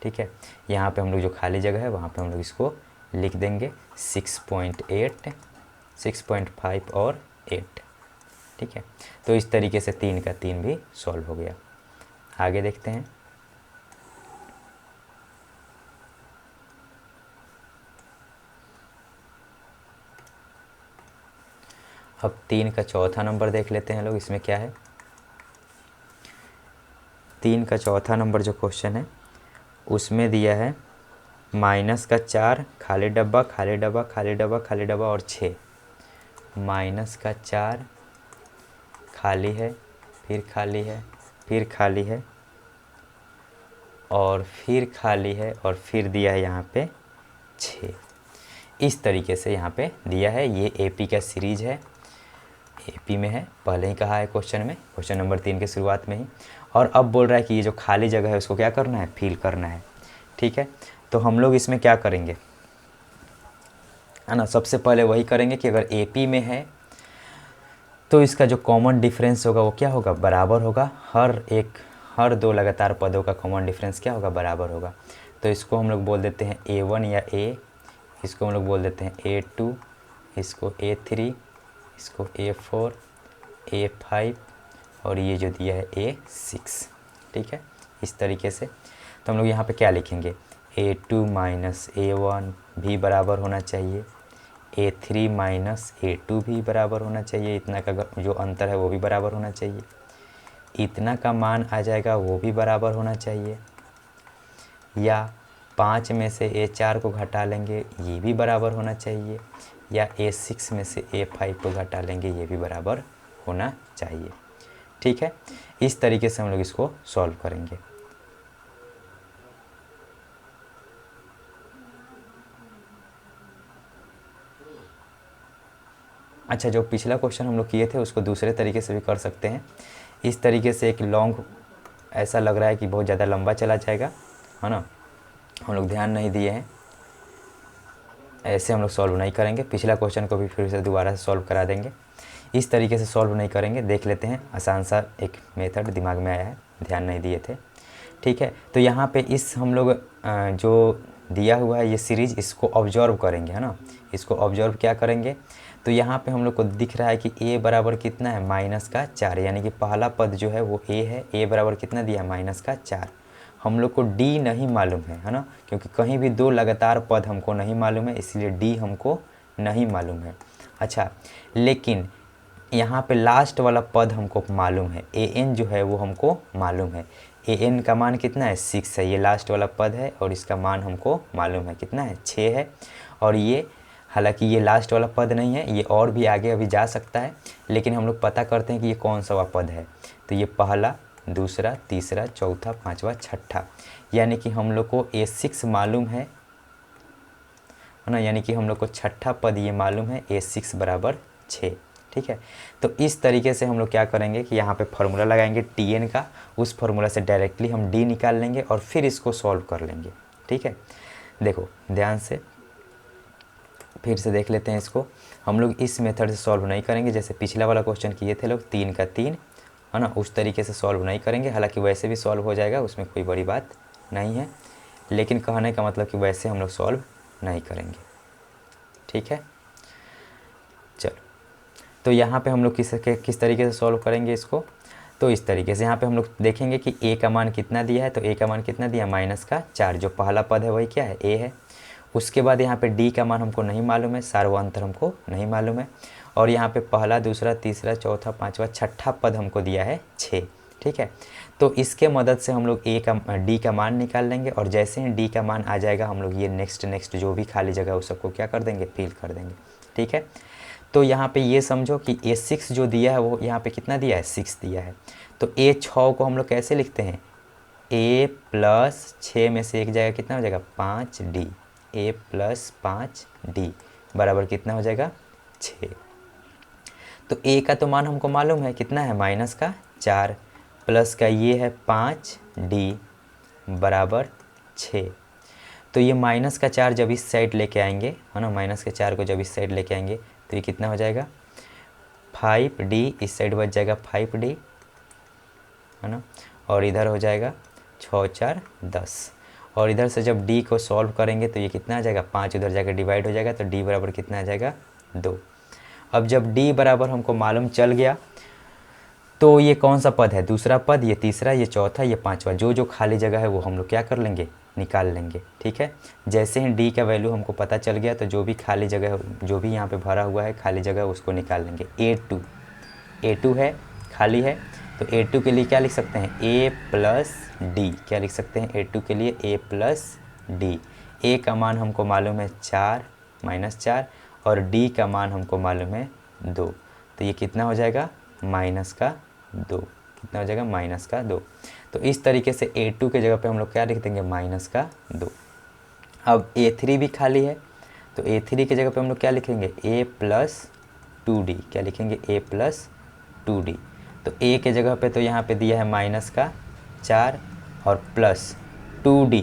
ठीक है, यहाँ पे हम लोग जो खाली जगह है वहाँ पे हम लोग इसको लिख देंगे 6.8, 6.5 और 8। ठीक है, तो इस तरीके से 3 का 3 भी सॉल्व हो गया। आगे देखते हैं। अब 3 का चौथा नंबर देख लेते हैं लोग, इसमें क्या है। 3 का चौथा नंबर जो क्वेश्चन है उसमें दिया है -4 खाली डब्बा खाली डब्बा खाली डब्बा खाली डब्बा और 6। -4 खाली है, फिर खाली है, फिर खाली है और फिर खाली है और फिर दिया है यहाँ पे 6। इस तरीके से यहाँ पे दिया है। ये एपी का सीरीज है, एपी में है, पहले ही कहा है क्वेश्चन में, क्वेश्चन नंबर 3 के शुरुआत में ही। और अब बोल रहा है कि ये जो खाली जगह है उसको क्या करना है, फिल करना है। ठीक है, तो हम लोग इसमें क्या करेंगे, है ना, सबसे पहले वही करेंगे कि अगर एपी में है तो इसका जो कॉमन डिफरेंस होगा वो क्या होगा, बराबर होगा। हर दो लगातार पदों का कॉमन डिफरेंस क्या होगा, बराबर होगा। तो इसको हम लोग बोल देते हैं A1 या A, इसको हम लोग बोल देते हैं A2, इसको A3, इसको A4, A5 और ये जो दिया है A6। ठीक है, इस तरीके से। तो हम लोग यहाँ पे क्या लिखेंगे, A2 माइनस A1 भी बराबर होना चाहिए, A3 माइनस A2 भी बराबर होना चाहिए, इतना का जो अंतर है वो भी बराबर होना चाहिए, इतना का मान आ जाएगा वो भी बराबर होना चाहिए, या 5 में से A4 को घटा लेंगे ये भी बराबर होना चाहिए, या A6 में से A5 को घटा लेंगे ये भी बराबर होना चाहिए। ठीक है, इस तरीके से हम लोग इसको सॉल्व करेंगे। अच्छा, जो पिछला क्वेश्चन हम लोग किए थे उसको दूसरे तरीके से भी कर सकते हैं। इस तरीके से एक लॉन्ग, ऐसा लग रहा है कि बहुत ज़्यादा लंबा चला जाएगा, है ना, हम लोग ध्यान नहीं दिए हैं, ऐसे हम लोग सॉल्व नहीं करेंगे। पिछला क्वेश्चन को भी फिर से दोबारा से सॉल्व करा देंगे। इस तरीके से सॉल्व नहीं करेंगे, देख लेते हैं, आसान सा एक मेथड दिमाग में आया है, ध्यान नहीं दिए थे। ठीक है, तो यहाँ पे इस हम लोग जो दिया हुआ है ये सीरीज, इसको ऑब्जर्व करेंगे, है ना, इसको ऑब्जर्व क्या करेंगे। तो यहाँ पे हम लोग को दिख रहा है कि a बराबर कितना है, -4, यानी कि पहला पद जो है वो a है। a बराबर कितना दिया है, -4। हम लोग को d नहीं मालूम है ना, क्योंकि कहीं भी दो लगातार पद हमको नहीं मालूम है, इसलिए d हमको नहीं मालूम है। अच्छा, लेकिन यहाँ पे लास्ट वाला पद हमको मालूम है, an जो है वो हमको मालूम है। an का मान कितना है, 6 है, ये लास्ट वाला पद है और इसका मान हमको मालूम है कितना है, 6 है। और ये, हालांकि ये लास्ट वाला पद नहीं है, ये और भी आगे अभी जा सकता है, लेकिन हम लोग पता करते हैं कि ये कौन सा पद है। तो ये पहला, दूसरा, तीसरा, चौथा, पांचवा, छठा, यानी कि हम लोग को A6 मालूम है ना, यानी कि हम लोग को छठा पद ये मालूम है, A6 बराबर 6। ठीक है, तो इस तरीके से हम लोग क्या करेंगे कि यहाँ पे फार्मूला लगाएंगे Tn का, उस फार्मूला से डायरेक्टली हम d निकाल लेंगे और फिर इसको सॉल्व कर लेंगे। ठीक है, देखो ध्यान से फिर से देख लेते हैं इसको। हम लोग इस मेथड से सॉल्व नहीं करेंगे, जैसे पिछला वाला क्वेश्चन किए थे लोग 3 का 3, है ना, उस तरीके से सॉल्व नहीं करेंगे। हालांकि वैसे भी सॉल्व हो जाएगा, उसमें कोई बड़ी बात नहीं है, लेकिन कहने का मतलब कि वैसे हम लोग सॉल्व नहीं करेंगे। ठीक है, चलो, तो यहाँ पे हम लोग किस तरीके से सॉल्व करेंगे इसको, तो इस तरीके से यहाँ पे हम लोग देखेंगे कि a का मान कितना दिया है। तो a का मान कितना दिया, -4, जो पहला पद है वही क्या है, a है। उसके बाद यहाँ पे d का मान हमको नहीं मालूम है, सार्वंतर हमको नहीं मालूम है। और यहाँ पे पहला, दूसरा, तीसरा, चौथा, पाँचवा, छठा पद हमको दिया है 6। ठीक है, तो इसके मदद से हम लोग डी का मान निकाल लेंगे और जैसे ही डी का मान आ जाएगा हम लोग ये नेक्स्ट जो भी खाली जगह है उस सबको क्या कर देंगे, फिल कर देंगे। ठीक है, तो यहाँ पे ये समझो कि A6 जो दिया है वो यहाँ पे कितना दिया है, 6 दिया है। तो A6 को हम लोग कैसे लिखते हैं, A + 6 में से एक जाएगा कितना हो जाएगा, 5D। A + 5D बराबर कितना हो जाएगा, 6। तो A का तो मान हमको मालूम है कितना है, -4, प्लस का ये है 5D बराबर 6। तो ये -4 जब इस साइड लेके आएंगे, है ना, -4 को जब इस साइड लेके आएंगे तो ये कितना हो जाएगा, 5D, इस साइड बच जाएगा 5D, है ना, और इधर हो जाएगा 6 4 10। और इधर से जब D को सॉल्व करेंगे तो ये कितना आ जाएगा, 5 उधर जाकर डिवाइड हो जाएगा तो D बराबर कितना आ जाएगा, 2। अब जब D बराबर हमको मालूम चल गया तो ये कौन सा पद है, दूसरा पद, ये तीसरा, ये चौथा, ये पांचवा, जो खाली जगह है वो हम लोग क्या कर लेंगे, निकाल लेंगे। ठीक है, जैसे ही D का वैल्यू हमको पता चल गया तो जो भी खाली जगह है, जो भी यहाँ पे भरा हुआ है खाली जगह उसको निकाल लेंगे। A2 है, खाली है, तो A2 के लिए क्या लिख सकते हैं, A + D। क्या लिख सकते हैं A2 के लिए, A + D। A का मान हमको मालूम है 4 -4 और D का मान हमको मालूम है 2। तो ये कितना हो जाएगा, -2। कितना हो जाएगा, -2। तो इस तरीके से A2 के जगह पे हम लोग क्या लिख देंगे, -2। अब A3 भी खाली है तो A3 की जगह पे हम लोग क्या लिखेंगे, A + 2D। क्या लिखेंगे, A + 2D। तो A के जगह पे तो यहाँ पे दिया है -4 और प्लस 2D,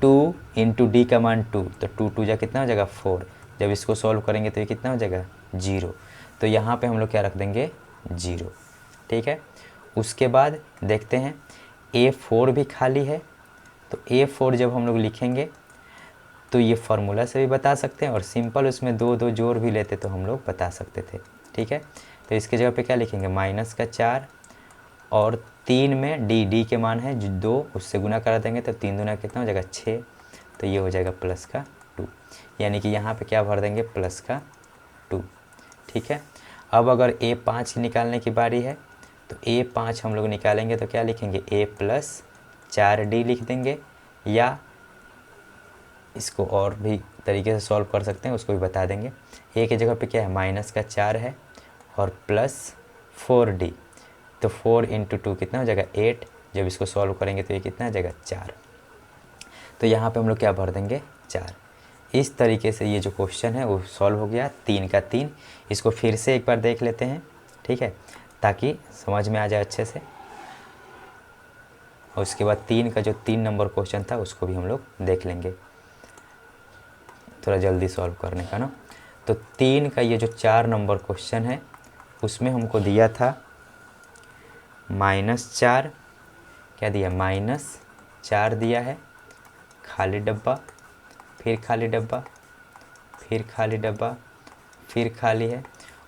2 × D का मान 2, तो 2 2 जा कितना हो जाएगा, 4। जब इसको सॉल्व करेंगे तो ये कितना हो जाएगा, 0। तो यहाँ पे हम लोग क्या रख देंगे, 0। ठीक है, उसके बाद देखते हैं A4 भी खाली है। तो A4 जब हम लोग लिखेंगे तो ये फार्मूला से भी बता सकते हैं और सिंपल उसमें 2 2 जोड़ भी लेते तो हम लोग बता सकते थे। ठीक है, तो इसके जगह पे क्या लिखेंगे, -4 और 3 में D के मान है 2, उससे गुना करा देंगे तो 3 दूना कितना हो जाएगा, 6। तो ये हो जाएगा +2, यानी कि यहाँ पे क्या भर देंगे, +2। ठीक है, अब अगर A5 निकालने की बारी है तो A5 हम लोग निकालेंगे तो क्या लिखेंगे, A + 4D लिख देंगे, या इसको और भी तरीके से सॉल्व कर सकते हैं, उसको भी बता देंगे। A की जगह पे क्या है, -4 है और +4D, तो 4 × 2 कितना हो जाएगा, 8। जब इसको सॉल्व करेंगे तो ये कितना हो जाएगा, 4। तो यहाँ पे हम लोग क्या भर देंगे, 4। इस तरीके से ये जो क्वेश्चन है वो सॉल्व हो गया, 3 का 3। इसको फिर से एक बार देख लेते हैं, ठीक है, ताकि समझ में आ जाए अच्छे से। और उसके बाद 3 का जो 3 नंबर क्वेश्चन था उसको भी हम लोग देख लेंगे, थोड़ा जल्दी सॉल्व करने का ना। तो 3 का ये जो 4 नंबर क्वेश्चन है उसमें हमको दिया था -4, क्या दिया, -4 दिया है, खाली डब्बा, फिर खाली डब्बा, फिर खाली डब्बा, फिर खाली है,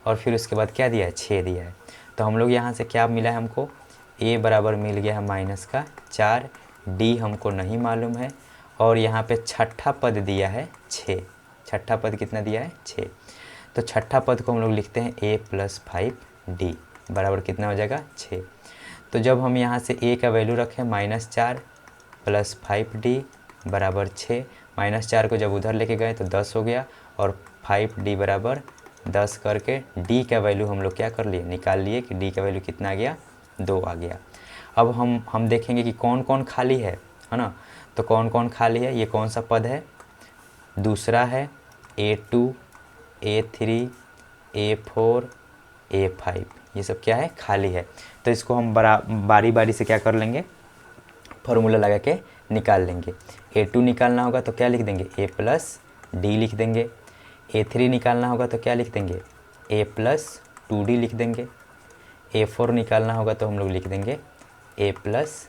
और फिर उसके बाद क्या दिया है, 6 दिया है। तो हम लोग यहाँ से क्या मिला है हमको, A बराबर मिल गया है -4, D हमको नहीं मालूम है, और यहाँ पे छठा पद दिया है 6। छठा पद कितना दिया है, 6। तो छठा पद को हम लोग लिखते हैं A + 5D बराबर कितना हो जाएगा, 6। तो जब हम यहाँ से A का वैल्यू रखें -4 + 5D बराबर 6, -4 को जब उधर लेके गए तो 10 हो गया, और 5D बराबर 10 करके D का वैल्यू हम लोग क्या कर लिए, निकाल लिए कि D का वैल्यू कितना आ गया, 2 आ गया। अब हम देखेंगे कि कौन कौन खाली है ना। तो कौन कौन खाली है, ये कौन सा पद है, दूसरा है, A2, A3, A4, A5, ये सब क्या है, खाली है। तो इसको हम बारी बारी से क्या कर लेंगे, फार्मूला लगा के निकाल लेंगे। A2 निकालना होगा तो क्या लिख देंगे, A + D लिख देंगे। A3 निकालना होगा तो क्या लिख देंगे, A + 2D लिख देंगे। A4 निकालना होगा तो हम लोग लिख देंगे A +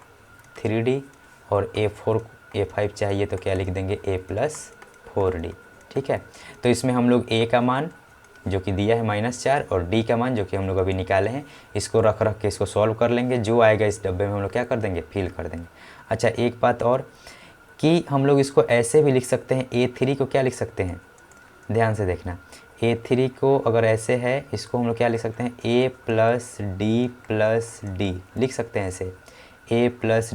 3D, और A5 चाहिए तो क्या लिख देंगे, A + 4D। ठीक है, तो इसमें हम लोग A का मान जो कि दिया है -4 और D का मान जो कि हम लोग अभी निकाले हैं, इसको रख के इसको सॉल्व कर लेंगे। जो आएगा इस डब्बे में हम लोग क्या कर देंगे, फिल कर देंगे। अच्छा, एक बात और कि हम लोग इसको ऐसे भी लिख सकते हैं, A3 को क्या लिख सकते हैं, ध्यान से देखना, A3 को अगर ऐसे है, इसको हम लोग क्या लिख सकते हैं, A प्लस डी लिख सकते हैं ऐसे, A प्लस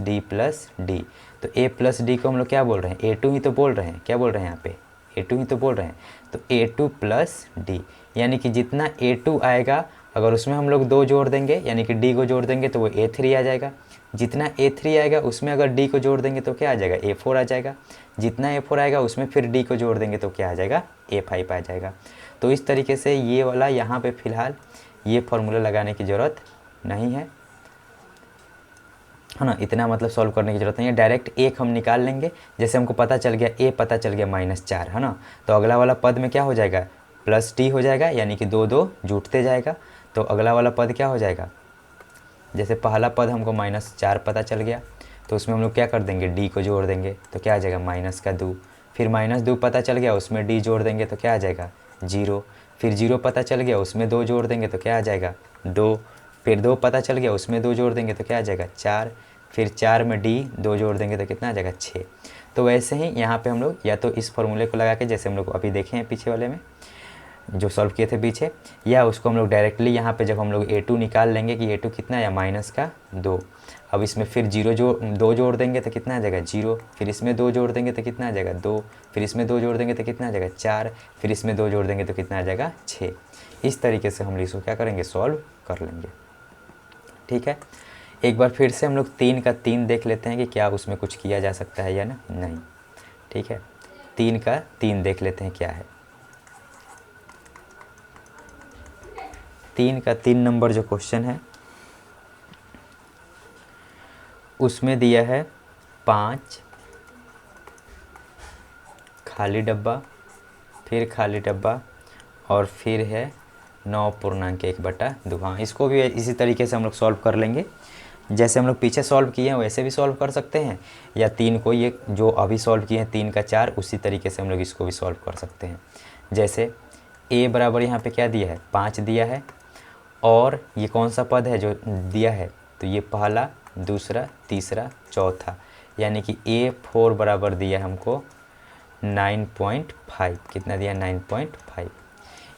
डी। तो A प्लस डी को हम लोग क्या बोल रहे हैं, A2 ही तो बोल रहे हैं, क्या बोल रहे हैं यहाँ पे, A2 ही तो बोल रहे हैं। तो A2 प्लस डी, यानी कि जितना A2 आएगा अगर उसमें हम लोग 2 जोड़ देंगे यानी कि D को जोड़ देंगे तो वो A3 आ जाएगा। जितना A3 आएगा उसमें अगर D को जोड़ देंगे तो क्या आ जाएगा, A4 आ जाएगा। जितना A4 आएगा उसमें फिर D को जोड़ देंगे तो क्या आ जाएगा, A5 आ जाएगा। तो इस तरीके से ये वाला यहाँ पे फ़िलहाल ये फॉर्मूला लगाने की ज़रूरत नहीं है ना, इतना मतलब सॉल्व करने की ज़रूरत नहीं है। डायरेक्ट एक हम निकाल लेंगे, जैसे हमको पता चल गया A पता चल गया -4 है ना, तो अगला वाला पद में क्या हो जाएगा, प्लस डी हो जाएगा, यानी कि 2 2 जुटते जाएगा। तो अगला वाला पद क्या हो जाएगा, जैसे पहला पद हमको -4 पता चल गया तो उसमें हम लोग क्या कर देंगे, डी को जोड़ देंगे तो क्या आ जाएगा -2। फिर -2 पता चल गया उसमें डी जोड़ देंगे तो क्या आ जाएगा 0। फिर 0 पता चल गया उसमें 2 जोड़ देंगे तो क्या आ जाएगा 2। फिर 2 पता चल गया उसमें 2 जोड़ देंगे तो क्या आ जाएगा 4। फिर 4 में डी 2 जोड़ देंगे तो कितना आ जाएगा 6। तो वैसे ही यहाँ पे हम लोग या तो इस फॉर्मूले को लगा के, जैसे हम लोग अभी देखे हैं पीछे वाले में जो सॉल्व किए थे पीछे, या उसको हम लोग डायरेक्टली यहाँ पे जब हम लोग A2 निकाल लेंगे कि A2 कितना है, -2। अब इसमें फिर 2 जोड़ देंगे तो कितना आ जाएगा 0। फिर इसमें 2 जोड़ देंगे तो कितना आ जाएगा 2। फिर इसमें 2 जोड़ देंगे तो कितना आ जाएगा 4। फिर इसमें 2 जोड़ देंगे तो कितना आ जाएगा 6। इस तरीके से हम लोग इसको क्या करेंगे, सॉल्व कर लेंगे। ठीक है, एक बार फिर से हम लोग 3 का 3 देख लेते हैं कि क्या उसमें कुछ किया जा सकता है या ना नहीं। ठीक है, 3 का 3 देख लेते हैं क्या है। 3 का 3 नंबर जो क्वेश्चन है उसमें दिया है 5 खाली डब्बा, फिर खाली डब्बा और फिर है 9.1/2। हाँ, इसको भी इसी तरीके से हम लोग सॉल्व कर लेंगे, जैसे हम लोग पीछे सॉल्व किए हैं वैसे भी सॉल्व कर सकते हैं, या 3 को ये जो अभी सॉल्व किए हैं 3 का 4 उसी तरीके से हम लोग इसको भी सॉल्व कर सकते हैं। जैसे a बराबर यहाँ पे क्या दिया है 5 दिया है, और ये कौन सा पद है जो दिया है, तो ये पहला दूसरा तीसरा चौथा, यानी कि A4 बराबर दिया है हमको 9.5। कितना दिया 9.5।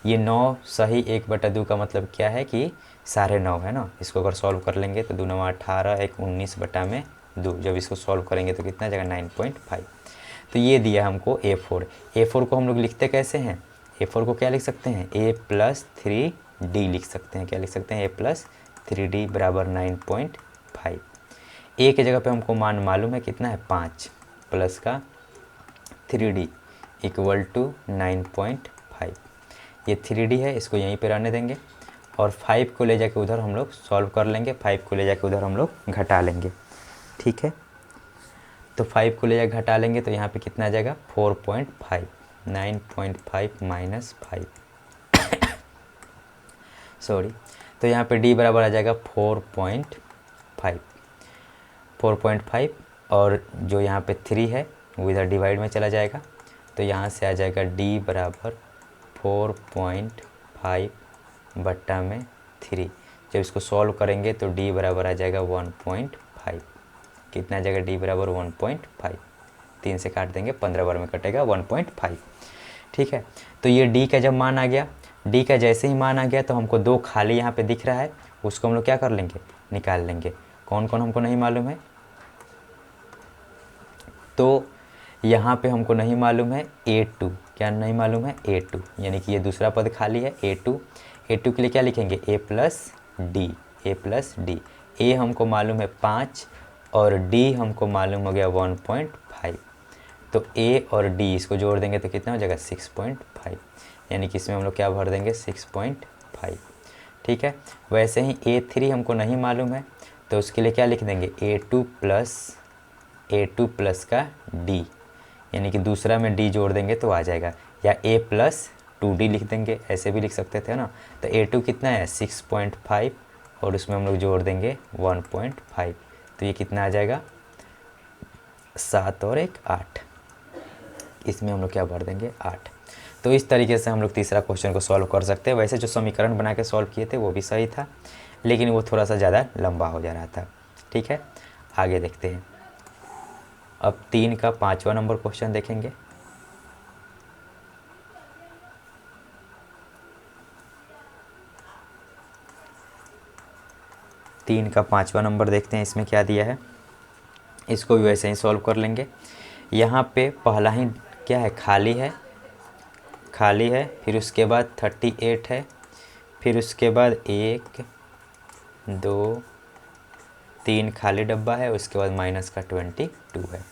ये 9 सही 1/2 का मतलब क्या है कि 9.5 है ना। इसको अगर सॉल्व कर लेंगे तो 2 9 18 1 19/2, जब इसको सॉल्व करेंगे तो कितना जाएगा 9.5। तो ये दिया हमको A4। A4 को हम लोग लिखते कैसे हैं, A4 को क्या लिख सकते हैं, A + 3D लिख सकते हैं। क्या लिख सकते हैं, A + 3D बराबर 9.5। A के जगह पे हमको मान मालूम है कितना है 5 प्लस का 3D = 9.5। ये 3D है, इसको यहीं पे रहने देंगे और 5 को ले जाके उधर हम लोग सॉल्व कर लेंगे। 5 को ले जाके उधर हम लोग घटा लेंगे। ठीक है, तो 5 को ले जाकर घटा लेंगे तो यहाँ पे कितना आ जाएगा 4.5। 9.5 - 5 सॉरी, तो यहाँ पे D बराबर आ जाएगा 4.5। 4.5 और जो यहाँ पे 3 है वो इधर डिवाइड में चला जाएगा, तो यहाँ से आ जाएगा D बराबर 4.5/3। जब इसको सॉल्व करेंगे तो D बराबर आ जाएगा 1.5। कितना आ जाएगा D बराबर 1.5। 3 से काट देंगे 15 बार में कटेगा 1.5। ठीक है, तो ये D का जब मान आ गया, D का जैसे ही मान आ गया तो हमको 2 खाली यहाँ पे दिख रहा है, उसको हम लोग क्या कर लेंगे, निकाल लेंगे। कौन कौन हमको नहीं मालूम है, तो यहाँ पे हमको नहीं मालूम है A2। क्या नहीं मालूम है A2, यानी कि ये दूसरा पद खाली है A2। A2 के लिए क्या लिखेंगे A + D। A हमको मालूम है 5 और D हमको मालूम हो गया 1.5। तो A और D इसको जोड़ देंगे तो कितना हो जाएगा 6.5, यानी कि इसमें हम लोग क्या भर देंगे 6.5। ठीक है, वैसे ही A3 हमको नहीं मालूम है तो उसके लिए क्या लिख देंगे A2 प्लस का D, यानी कि दूसरा में D जोड़ देंगे तो आ जाएगा, या A + 2D लिख देंगे, ऐसे भी लिख सकते थे ना। तो A2 कितना है 6.5 और उसमें हम लोग जोड़ देंगे 1.5, तो ये कितना आ जाएगा 7 और 1 8। इसमें हम लोग क्या भर देंगे 8। तो इस तरीके से हम लोग तीसरा क्वेश्चन को सॉल्व कर सकते हैं। वैसे जो समीकरण बना के सॉल्व किए थे वो भी सही था, लेकिन वो थोड़ा सा ज़्यादा लंबा हो जा रहा था। ठीक है, आगे देखते हैं। अब 3 का 5वां नंबर क्वेश्चन देखेंगे। 3 का 5वां नंबर देखते हैं इसमें क्या दिया है। इसको भी वैसे ही सॉल्व कर लेंगे। यहाँ पे पहला ही क्या है, खाली है, खाली है, फिर उसके बाद 38 है, फिर उसके बाद 1 2 3 खाली डब्बा है, उसके बाद माइनस का 22 है।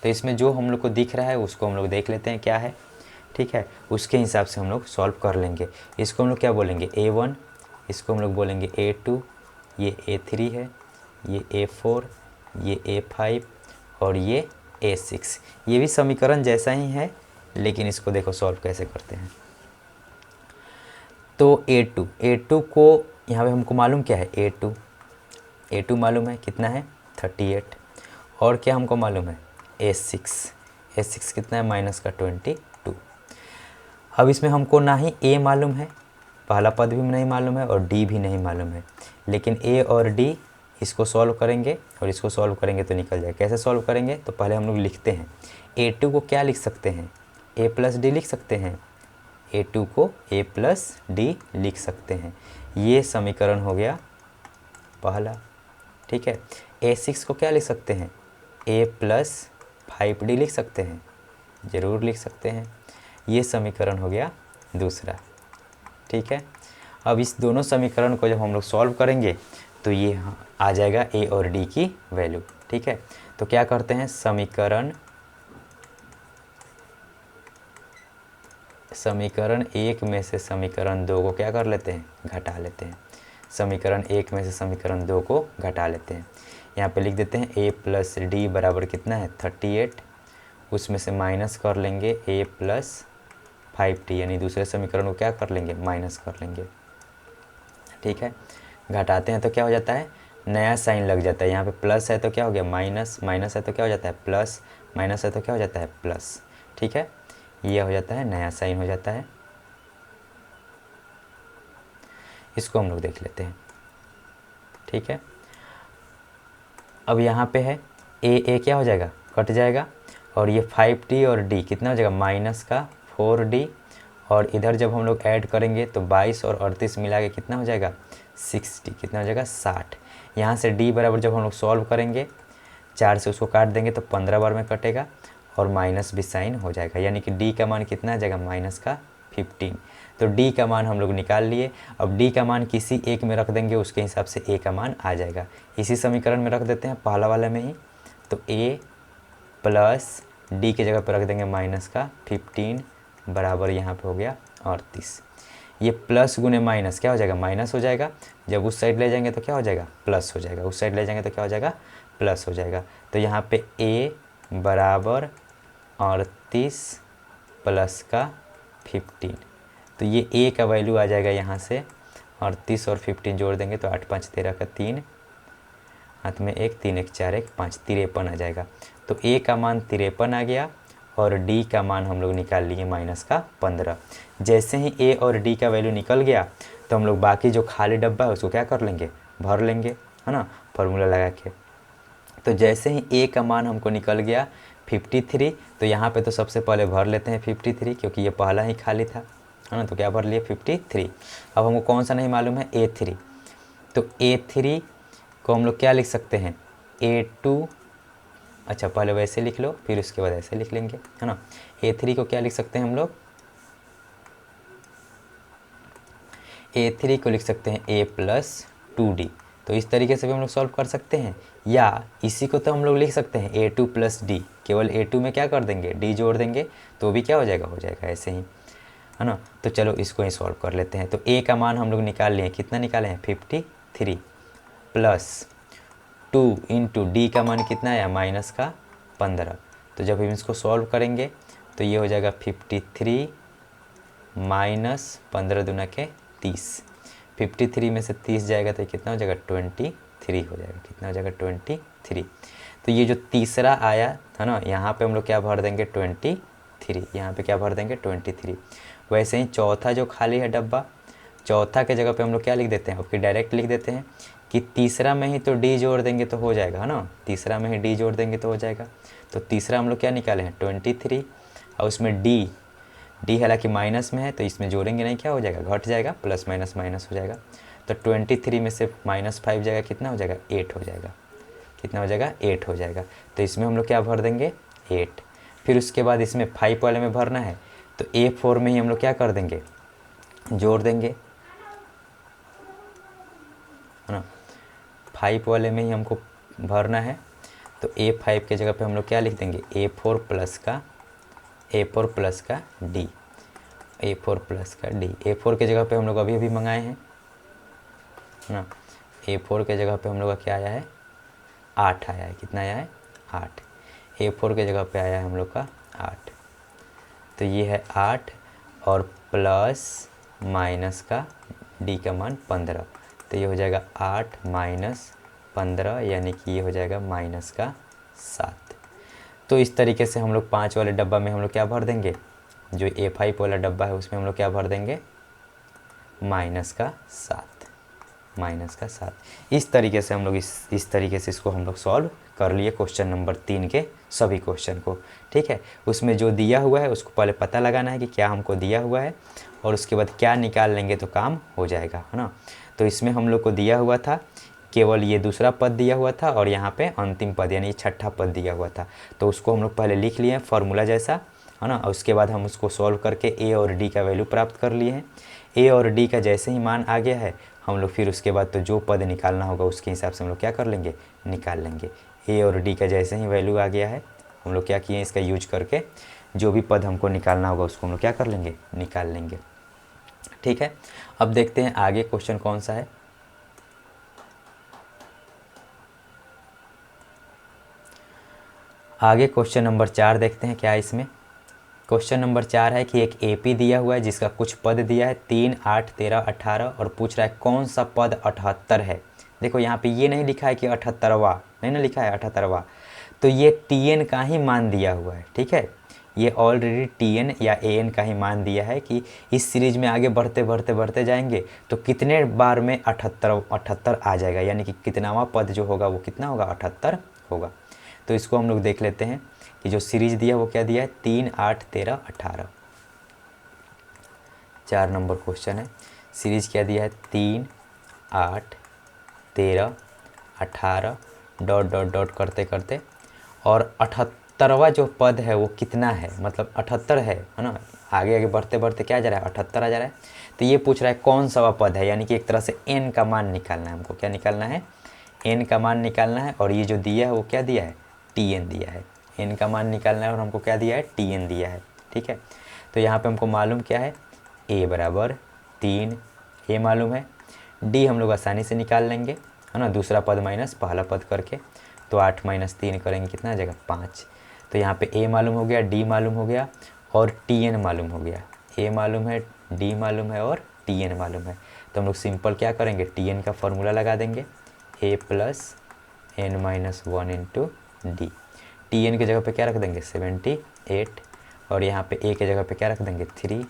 तो इसमें जो हम लोग को दिख रहा है उसको हम लोग देख लेते हैं क्या है, ठीक है, उसके हिसाब से हम लोग सॉल्व कर लेंगे। इसको हम लोग क्या बोलेंगे, A1, इसको हम लोग बोलेंगे A2, ये A3 है, ये A4, ये A5 और ये A6। ये भी समीकरण जैसा ही है, लेकिन इसको देखो सॉल्व कैसे करते हैं। तो A2 को यहाँ पे हमको मालूम क्या है, A2 मालूम है कितना है 38, और क्या हमको मालूम है A6 कितना है माइनस का 22। अब इसमें हमको ना ही A मालूम है, पहला पद भी नहीं मालूम है, और D भी नहीं मालूम है, लेकिन A और D इसको सॉल्व करेंगे और इसको सॉल्व करेंगे तो निकल जाए। कैसे सॉल्व करेंगे, तो पहले हम लोग लिखते हैं A2 को क्या लिख सकते हैं, A प्लस डी लिख सकते हैं, A2 को A प्लस डी लिख सकते हैं। ये समीकरण हो गया पहला, ठीक है। A6 को क्या लिख सकते हैं, A प्लस 5D लिख सकते हैं, ज़रूर लिख सकते हैं। ये समीकरण हो गया दूसरा, ठीक है। अब इस दोनों समीकरण को जब हम लोग सॉल्व करेंगे तो ये आ जाएगा A और D की वैल्यू, ठीक है। तो क्या करते हैं, समीकरण 1 में से समीकरण 2 को क्या कर लेते हैं, घटा लेते हैं। समीकरण 1 में से समीकरण 2 को घटा लेते हैं। यहाँ पे लिख देते हैं A प्लस डी बराबर कितना है 38, उसमें से माइनस कर लेंगे A प्लस 5D, यानी दूसरे समीकरण को क्या कर लेंगे, माइनस कर लेंगे, ठीक है। घटाते हैं तो क्या हो जाता है, नया साइन लग जाता है। यहाँ पे प्लस है तो क्या हो गया माइनस, माइनस है तो क्या हो जाता है प्लस, माइनस है तो क्या हो जाता है प्लस, ठीक है। ये हो जाता है, नया साइन हो जाता है। इसको हम लोग देख लेते हैं, ठीक है। अब यहाँ पे है ए क्या हो जाएगा, कट जाएगा, और ये 5D और D कितना हो जाएगा माइनस का 4D, और इधर जब हम लोग ऐड करेंगे तो 22 और 38 मिला के कितना हो जाएगा 60, कितना हो जाएगा 60। यहाँ से D बराबर जब हम लोग सॉल्व करेंगे 4 से उसको काट देंगे तो 15 बार में कटेगा, और माइनस भी साइन हो जाएगा, यानी कि D का मान कितना आ जाएगा माइनस का 15। तो D का मान हम लोग निकाल लिए। अब D का मान किसी एक में रख देंगे, उसके हिसाब से A का मान आ जाएगा। इसी समीकरण में रख देते हैं पहला वाले में ही, तो A प्लस D की जगह पर रख देंगे माइनस का 15 बराबर यहाँ पे हो गया 38। ये प्लस गुने माइनस क्या हो जाएगा, माइनस हो जाएगा। जब उस साइड ले जाएंगे तो क्या हो जाएगा, प्लस हो जाएगा। उस साइड ले जाएंगे तो क्या हो जाएगा, प्लस हो जाएगा। तो यहाँ पे A बराबर 38 प्लस का 15, तो ये A का वैल्यू आ जाएगा यहाँ से 38 और 15 जोड़ देंगे तो 8 5 13 का 3, हाथ में 1, 3 1 4 1 5, 53 आ जाएगा। तो A का मान 53 आ गया, और D का मान हम लोग निकाल लिए माइनस का 15। जैसे ही A और D का वैल्यू निकल गया तो हम लोग बाकी जो खाली डब्बा है उसको क्या कर लेंगे, भर लेंगे, है ना, फार्मूला लगा के। तो जैसे ही A का मान हमको निकल गया 53, तो यहाँ पे तो सबसे पहले भर लेते हैं 53, क्योंकि ये पहला ही खाली था, है ना, तो क्या भर लिए 53। अब हमको कौन सा नहीं मालूम है, A3। तो A3 को हम लोग क्या लिख सकते हैं, A2, अच्छा पहले वैसे लिख लो फिर उसके बाद ऐसे लिख लेंगे, है ना। A3 को क्या लिख सकते हैं हम लोग, A3 को लिख सकते हैं A प्लस 2D। तो इस तरीके से भी हम लोग सॉल्व कर सकते हैं, या इसी को तो हम लोग लिख सकते हैं A2 प्लस D, केवल A2 में क्या कर देंगे, D जोड़ देंगे तो भी क्या हो जाएगा ऐसे ही, है ना। तो चलो इसको ही सॉल्व कर लेते हैं। तो A का मान हम लोग निकाल लिए, कितना निकाले हैं 53, प्लस 2 इंटू D का मान कितना आया माइनस का 15। तो जब हम इसको सॉल्व करेंगे तो ये हो जाएगा 53 माइनस 15 दूना के 30। 53 में से 30 जाएगा तो कितना हो जाएगा 23 हो जाएगा, कितना हो जाएगा 23। तो ये जो तीसरा आया था ना, यहाँ पे हम लोग क्या भर देंगे 23, यहाँ पे क्या भर देंगे 23। वैसे ही चौथा जो खाली है डब्बा, चौथा के जगह पे हम लोग क्या लिख देते हैं, ओके डायरेक्ट लिख देते हैं कि तीसरा में ही तो D जोड़ देंगे तो हो जाएगा, है ना, तीसरा में ही D जोड़ देंगे तो हो जाएगा। तो तीसरा हम लोग क्या निकाले हैं 23, और उसमें D हालांकि माइनस में है तो इसमें जोड़ेंगे नहीं, क्या हो जाएगा घट जाएगा, प्लस माइनस माइनस हो जाएगा। तो 23 में से -5 जाएगा, कितना हो जाएगा 8 हो जाएगा, कितना हो जाएगा 8 हो जाएगा। तो इसमें हम लोग क्या भर देंगे 8। फिर उसके बाद इसमें 5 वाले में भरना है तो A4 में ही हम लोग क्या कर देंगे जोड़ देंगे, है ना। 5 वाले में ही हमको भरना है तो A5 के जगह पे हम लोग क्या लिख देंगे A4 प्लस का D, A4 प्लस का D। A4 के जगह पे हम लोग अभी अभी मंगाए हैं, है ना। A4 के जगह पे हम लोग का क्या आया है 8 आया है, कितना आया है 8। A4 के जगह पे आया है हम लोग का 8। तो ये है 8 और प्लस माइनस का D का मान 15, तो ये हो जाएगा 8 माइनस 15 यानी कि ये हो जाएगा माइनस का 7। तो इस तरीके से हम लोग 5 वाले डब्बा में हम लोग क्या भर देंगे, जो A5 वाला डब्बा है उसमें हम लोग क्या भर देंगे माइनस का 7। इस तरीके से हम लोग इस तरीके से इसको हम लोग सॉल्व कर लिए क्वेश्चन नंबर 3 के सभी क्वेश्चन को। ठीक है, उसमें जो दिया हुआ है उसको पहले पता लगाना है कि क्या हमको दिया हुआ है और उसके बाद क्या निकाल लेंगे तो काम हो जाएगा, है ना। तो इसमें हम लोग को दिया हुआ था केवल ये दूसरा पद दिया हुआ था और यहाँ पे अंतिम पद यानी छठा पद दिया हुआ था, तो उसको हम लोग पहले लिख लिए हैं फार्मूला जैसा, है ना। और उसके बाद हम उसको सॉल्व करके A और D का वैल्यू प्राप्त कर लिए हैं। A और D का जैसे ही मान आ गया है हम लोग फिर उसके बाद तो जो पद निकालना होगा उसके हिसाब से हम लोग क्या कर लेंगे निकाल लेंगे। A और D का जैसे ही वैल्यू आ गया है हम लोग क्या किए इसका यूज करके जो भी पद हमको निकालना होगा उसको हम लोग क्या कर लेंगे निकाल लेंगे। ठीक है, अब देखते हैं आगे क्वेश्चन कौन सा है। आगे क्वेश्चन नंबर 4 देखते हैं क्या है इसमें। क्वेश्चन नंबर 4 है कि एक AP दिया हुआ है जिसका कुछ पद दिया है 3, 8, 13, 18 और पूछ रहा है कौन सा पद 78 है। देखो यहाँ पे ये नहीं लिखा है कि 78वां, नहीं ना लिखा है 78वां, तो ये TN का ही मान दिया हुआ है। ठीक है, ये ऑलरेडी TN या AN का ही मान दिया है कि इस सीरीज में आगे बढ़ते बढ़ते बढ़ते जाएंगे तो कितने बार में 78 आ जाएगा, यानी कि कितनावा पद जो होगा वो कितना होगा 78 होगा। तो इसको हम लोग देख लेते हैं कि जो सीरीज दिया वो क्या दिया है 3, 8, 13, 18। 4 नंबर क्वेश्चन है, सीरीज क्या दिया है 3, 8, 13, 18 डॉट डॉट डॉट करते करते और 78वां जो पद है वो कितना है, मतलब 78 है ना। आगे आगे बढ़ते बढ़ते क्या जा रहा है 78 आ जा रहा है। तो ये पूछ रहा है कौन सा पद है, यानी कि एक तरह से n का मान निकालना है हमको। क्या निकालना है n का मान निकालना है और ये जो दिया है वो क्या दिया है TN दिया है। n का मान निकालना है और हमको क्या दिया है TN दिया है। ठीक है, तो यहाँ पे हमको मालूम क्या है A बराबर 3, A मालूम है, D हम लोग आसानी से निकाल लेंगे, है ना, दूसरा पद माइनस पहला पद करके। तो 8 माइनस 3 करेंगे कितना आ जाएगा 5। तो यहाँ पे A मालूम हो गया, D मालूम हो गया और TN मालूम हो गया। A मालूम है, D मालूम है और TN मालूम है। तो हम लोग सिंपल क्या करेंगे TN का फॉर्मूला लगा देंगे A plus n minus 1 into D। TN की जगह पे क्या रख देंगे 78 और यहाँ पे A की जगह पे क्या रख देंगे 3।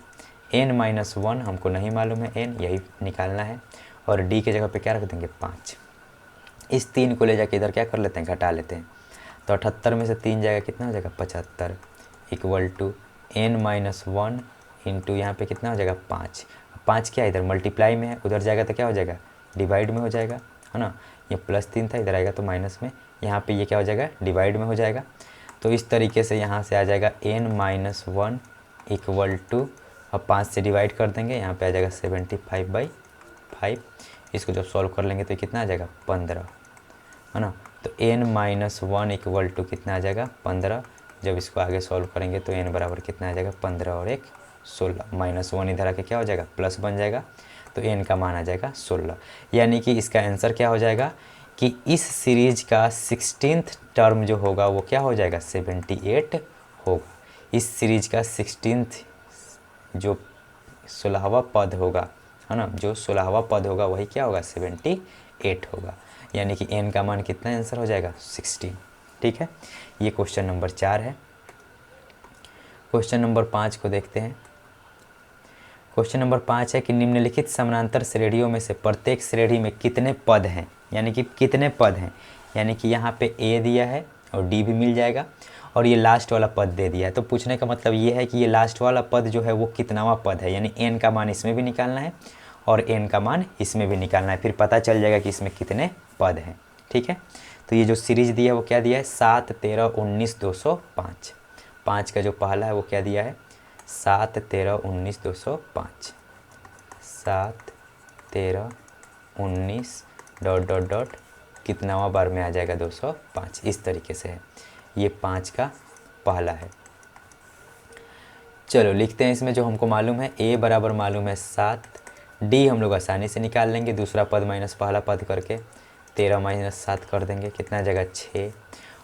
n माइनस 1 हमको नहीं मालूम है, n यही निकालना है और D की जगह पे क्या रख देंगे 5। इस 3 को ले जाके इधर क्या कर लेते हैं घटा लेते हैं। तो 78 में से 3 जाएगा कितना हो जाएगा 75 equal to n minus 1 into यहाँ पे कितना हो जाएगा 5। 5 क्या इधर मल्टीप्लाई में है, उधर जाएगा तो क्या हो जाएगा डिवाइड में हो जाएगा, है ना। ये +3 था, इधर आएगा तो माइनस में, यहाँ पे ये क्या हो जाएगा डिवाइड में हो जाएगा। तो इस तरीके से यहाँ से आ जाएगा n माइनस 1 इक्वल टू, अब 5 से डिवाइड कर देंगे, यहाँ पे आ जाएगा 75/5। इसको जब सॉल्व कर लेंगे तो कितना आ जाएगा 15, है ना। तो n माइनस 1 इक्वल टू कितना आ जाएगा 15। जब इसको आगे सॉल्व करेंगे तो n बराबर कितना आ जाएगा 15 और 1 16। माइनस 1 इधर आके क्या हो जाएगा प्लस बन जाएगा, तो n का मान आ जाएगा 16। यानी कि इसका आंसर क्या हो जाएगा कि इस सीरीज का 16th टर्म जो होगा वो क्या हो जाएगा 78 होगा। इस सीरीज का 16th जो 16वां पद होगा, है ना, जो 16वां पद होगा वही क्या होगा 78 होगा। यानी कि n का मान कितना आंसर हो जाएगा 16। ठीक है, ये क्वेश्चन नंबर 4 है। क्वेश्चन नंबर 5 को देखते हैं। क्वेश्चन नंबर 5 है कि निम्नलिखित समानांतर श्रेणियों में से प्रत्येक श्रेणी में कितने पद हैं, यानी कि कितने पद हैं। यानी कि यहाँ पे A दिया है और D भी मिल जाएगा और ये लास्ट वाला पद दे दिया है। तो पूछने का मतलब ये है कि ये लास्ट वाला पद जो है वो कितनावा पद है, यानी n का मान इसमें भी निकालना है और n का मान इसमें भी निकालना है, फिर पता चल जाएगा कि इसमें कितने पद हैं। ठीक है, तो ये जो सीरीज दिया है वो क्या दिया है 7, 13, 19, 205। 5 का जो पहला है वो क्या दिया है 7, 13, 19, 205। 7, 13, 19 डॉट डॉट डॉट कितनावा बार में आ जाएगा 205, इस तरीके से है। ये 5 का पहला है। चलो लिखते हैं इसमें जो हमको मालूम है a बराबर मालूम है 7, d हम लोग आसानी से निकाल लेंगे दूसरा पद माइनस पहला पद करके। 13 माइनस 7 कर देंगे, कितना जगह 6,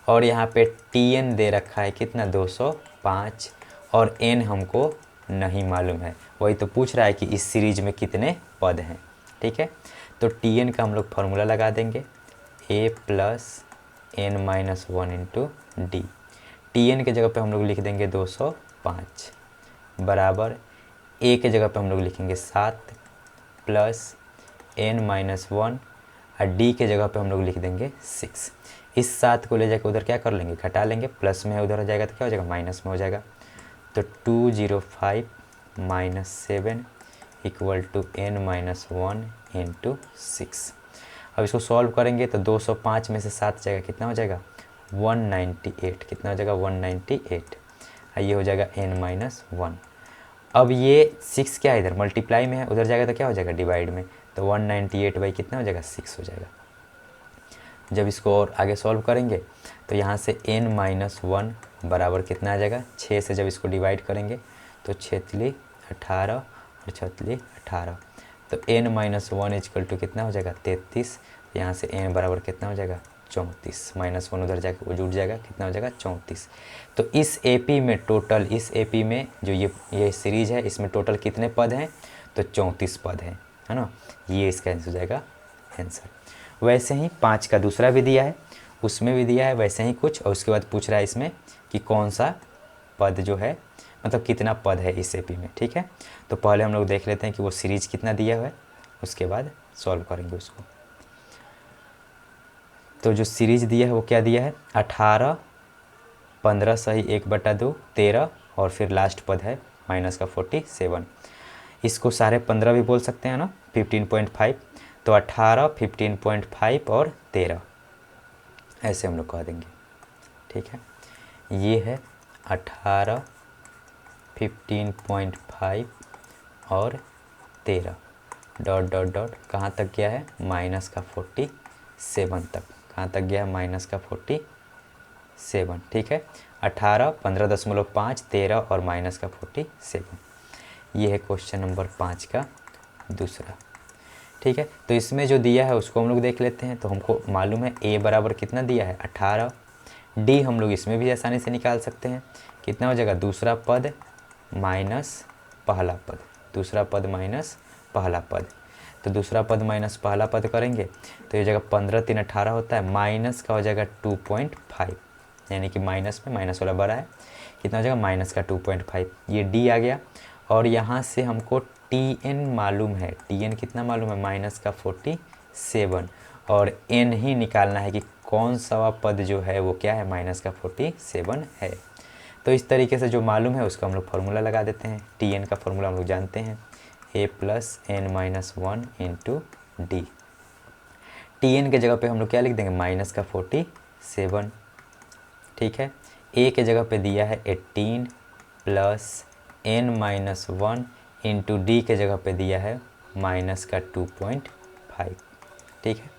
और यहाँ पे tn दे रखा है कितना 205, और n हमको नहीं मालूम है, वही तो पूछ रहा है कि इस सीरीज में कितने पद हैं। ठीक है, तो tn का हम लोग फार्मूला लगा देंगे a plus n minus 1 into D. tn के जगह पे हम लोग लिख देंगे 205 बराबर a के जगह पे हम लोग लिखेंगे 7 प्लस n माइनस 1 और d के जगह पे हम लोग लिख देंगे 6। इस 7 को ले जाकर उधर क्या कर लेंगे घटा लेंगे, प्लस में उधर हो जाएगा तो क्या हो जाएगा माइनस में हो जाएगा। तो 205 minus 7 equal to n minus 1 into 6। अब इसको सॉल्व करेंगे तो 205 में से 7 जाएगा कितना हो जाएगा 198, कितना हो जाएगा 198, और ये हो जाएगा n माइनस 1। अब ये 6 क्या है इधर मल्टीप्लाई में है, उधर जाएगा तो क्या हो जाएगा डिवाइड में, तो 198 बाई कितना हो जाएगा 6 हो जाएगा। जब इसको और आगे सॉल्व करेंगे तो यहाँ से n माइनस 1 बराबर कितना आ जाएगा 6 से जब इसको डिवाइड करेंगे तो 6 18 और 6 18, तो n माइनस 1 इक्वल टू कितना हो जाएगा 33। यहाँ से n बराबर कितना हो जाएगा 34, माइनस 1 उधर जाकर वो जुड़ जाएगा, कितना हो जाएगा 34। तो इस एपी में टोटल, इस एपी में जो ये सीरीज है इसमें टोटल कितने पद हैं, तो 34 पद हैं, है ना। ये इसका आंसर हो जाएगा आंसर। वैसे ही 5 का दूसरा भी दिया है, उसमें भी दिया है वैसे ही कुछ, और उसके बाद पूछ रहा है इसमें कि कौन सा पद जो है मतलब कितना पद है इस एपी में। ठीक है, तो पहले हम लोग देख लेते हैं कि वो सीरीज कितना दिया हुआ है, उसके बाद सॉल्व करेंगे उसको। तो जो सीरीज दिया है वो क्या दिया है 18, 15 सही 1/2, 13 और फिर लास्ट पद है माइनस का 47। इसको सारे 15 भी बोल सकते हैं ना 15.5, तो 18, 15.5 और 13 ऐसे हम लोग कह देंगे। ठीक है, ये है 18, 15.5 और 13 डॉट डॉट डॉट कहाँ तक गया है माइनस का 47 तक, कहाँ तक गया है माइनस का 47। ठीक है, 18, 15.5, 13 और माइनस का 47। ये है क्वेश्चन नंबर 5 का दूसरा। ठीक है, तो इसमें जो दिया है उसको हम लोग देख लेते हैं। तो हमको मालूम है a बराबर कितना दिया है 18, d हम लोग इसमें भी आसानी से निकाल सकते हैं, कितना हो जाएगा दूसरा पद माइनस पहला पद, दूसरा पद माइनस पहला पद। तो दूसरा पद माइनस पहला पद करेंगे तो ये जगह 15 3 18 होता है, माइनस का हो जाएगा 2.5, यानी कि माइनस में माइनस वाला बड़ा है, कितना हो जाएगा माइनस का 2.5। ये d आ गया, और यहाँ से हमको tn मालूम है, tn कितना मालूम है माइनस का 47, और n ही निकालना है कि कौन सा पद जो है वो क्या है माइनस का 47 है। तो इस तरीके से जो मालूम है उसका हम लोग फार्मूला लगा देते हैं। tn का फार्मूला हम लोग जानते हैं a plus n minus 1 into D. tn के जगह पे हम लोग क्या लिख देंगे माइनस का 47। ठीक है, a के जगह पे दिया है 18 plus n minus 1 into D के जगह पे दिया है माइनस का 2.5। ठीक है,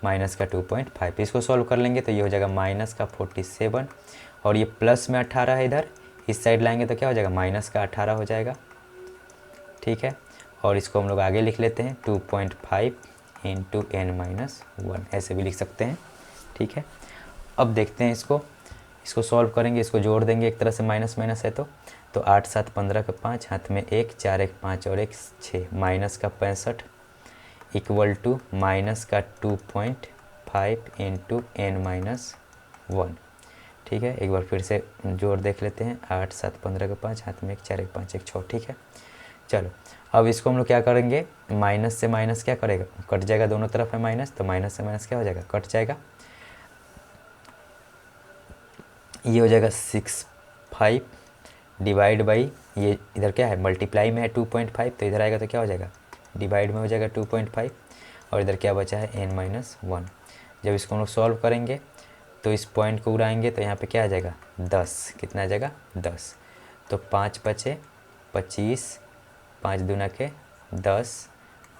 माइनस का 2.5, इसको सॉल्व कर लेंगे तो ये हो जाएगा माइनस का 47, और ये प्लस में 18 है, इधर इस साइड लाएंगे तो क्या हो जाएगा माइनस का 18 हो जाएगा। ठीक है, और इसको हम लोग आगे लिख लेते हैं 2.5 इंटू n माइनस 1, ऐसे भी लिख सकते हैं। ठीक है, अब देखते हैं इसको सॉल्व करेंगे, इसको जोड़ देंगे, एक तरह से माइनस माइनस है तो 8 7 15 का 5, हाथ में 1 4 1 5 और 1 6, माइनस का 65 इक्वल टू माइनस का 2.5 इंटू n माइनस 1। ठीक है, एक बार फिर से जोड़ देख लेते हैं, 8 7 15 का 5, हाथ में 1 4 1 5 1 6। ठीक है, चलो अब इसको हम लोग क्या करेंगे, माइनस से माइनस क्या करेगा कट जाएगा, दोनों तरफ है माइनस, तो माइनस से माइनस क्या हो जाएगा कट जाएगा। ये हो जाएगा 65 डिवाइड बाई, ये इधर क्या है मल्टीप्लाई में है 2.5, तो इधर आएगा तो क्या हो जाएगा डिवाइड में हो जाएगा 2.5 और इधर क्या बचा है n-1। जब इसको हम लोग सॉल्व करेंगे तो इस पॉइंट को उड़ाएंगे तो यहाँ पे क्या आ जाएगा 10, कितना आ जाएगा 10। तो 5 बचे 25, 5 दूना के 10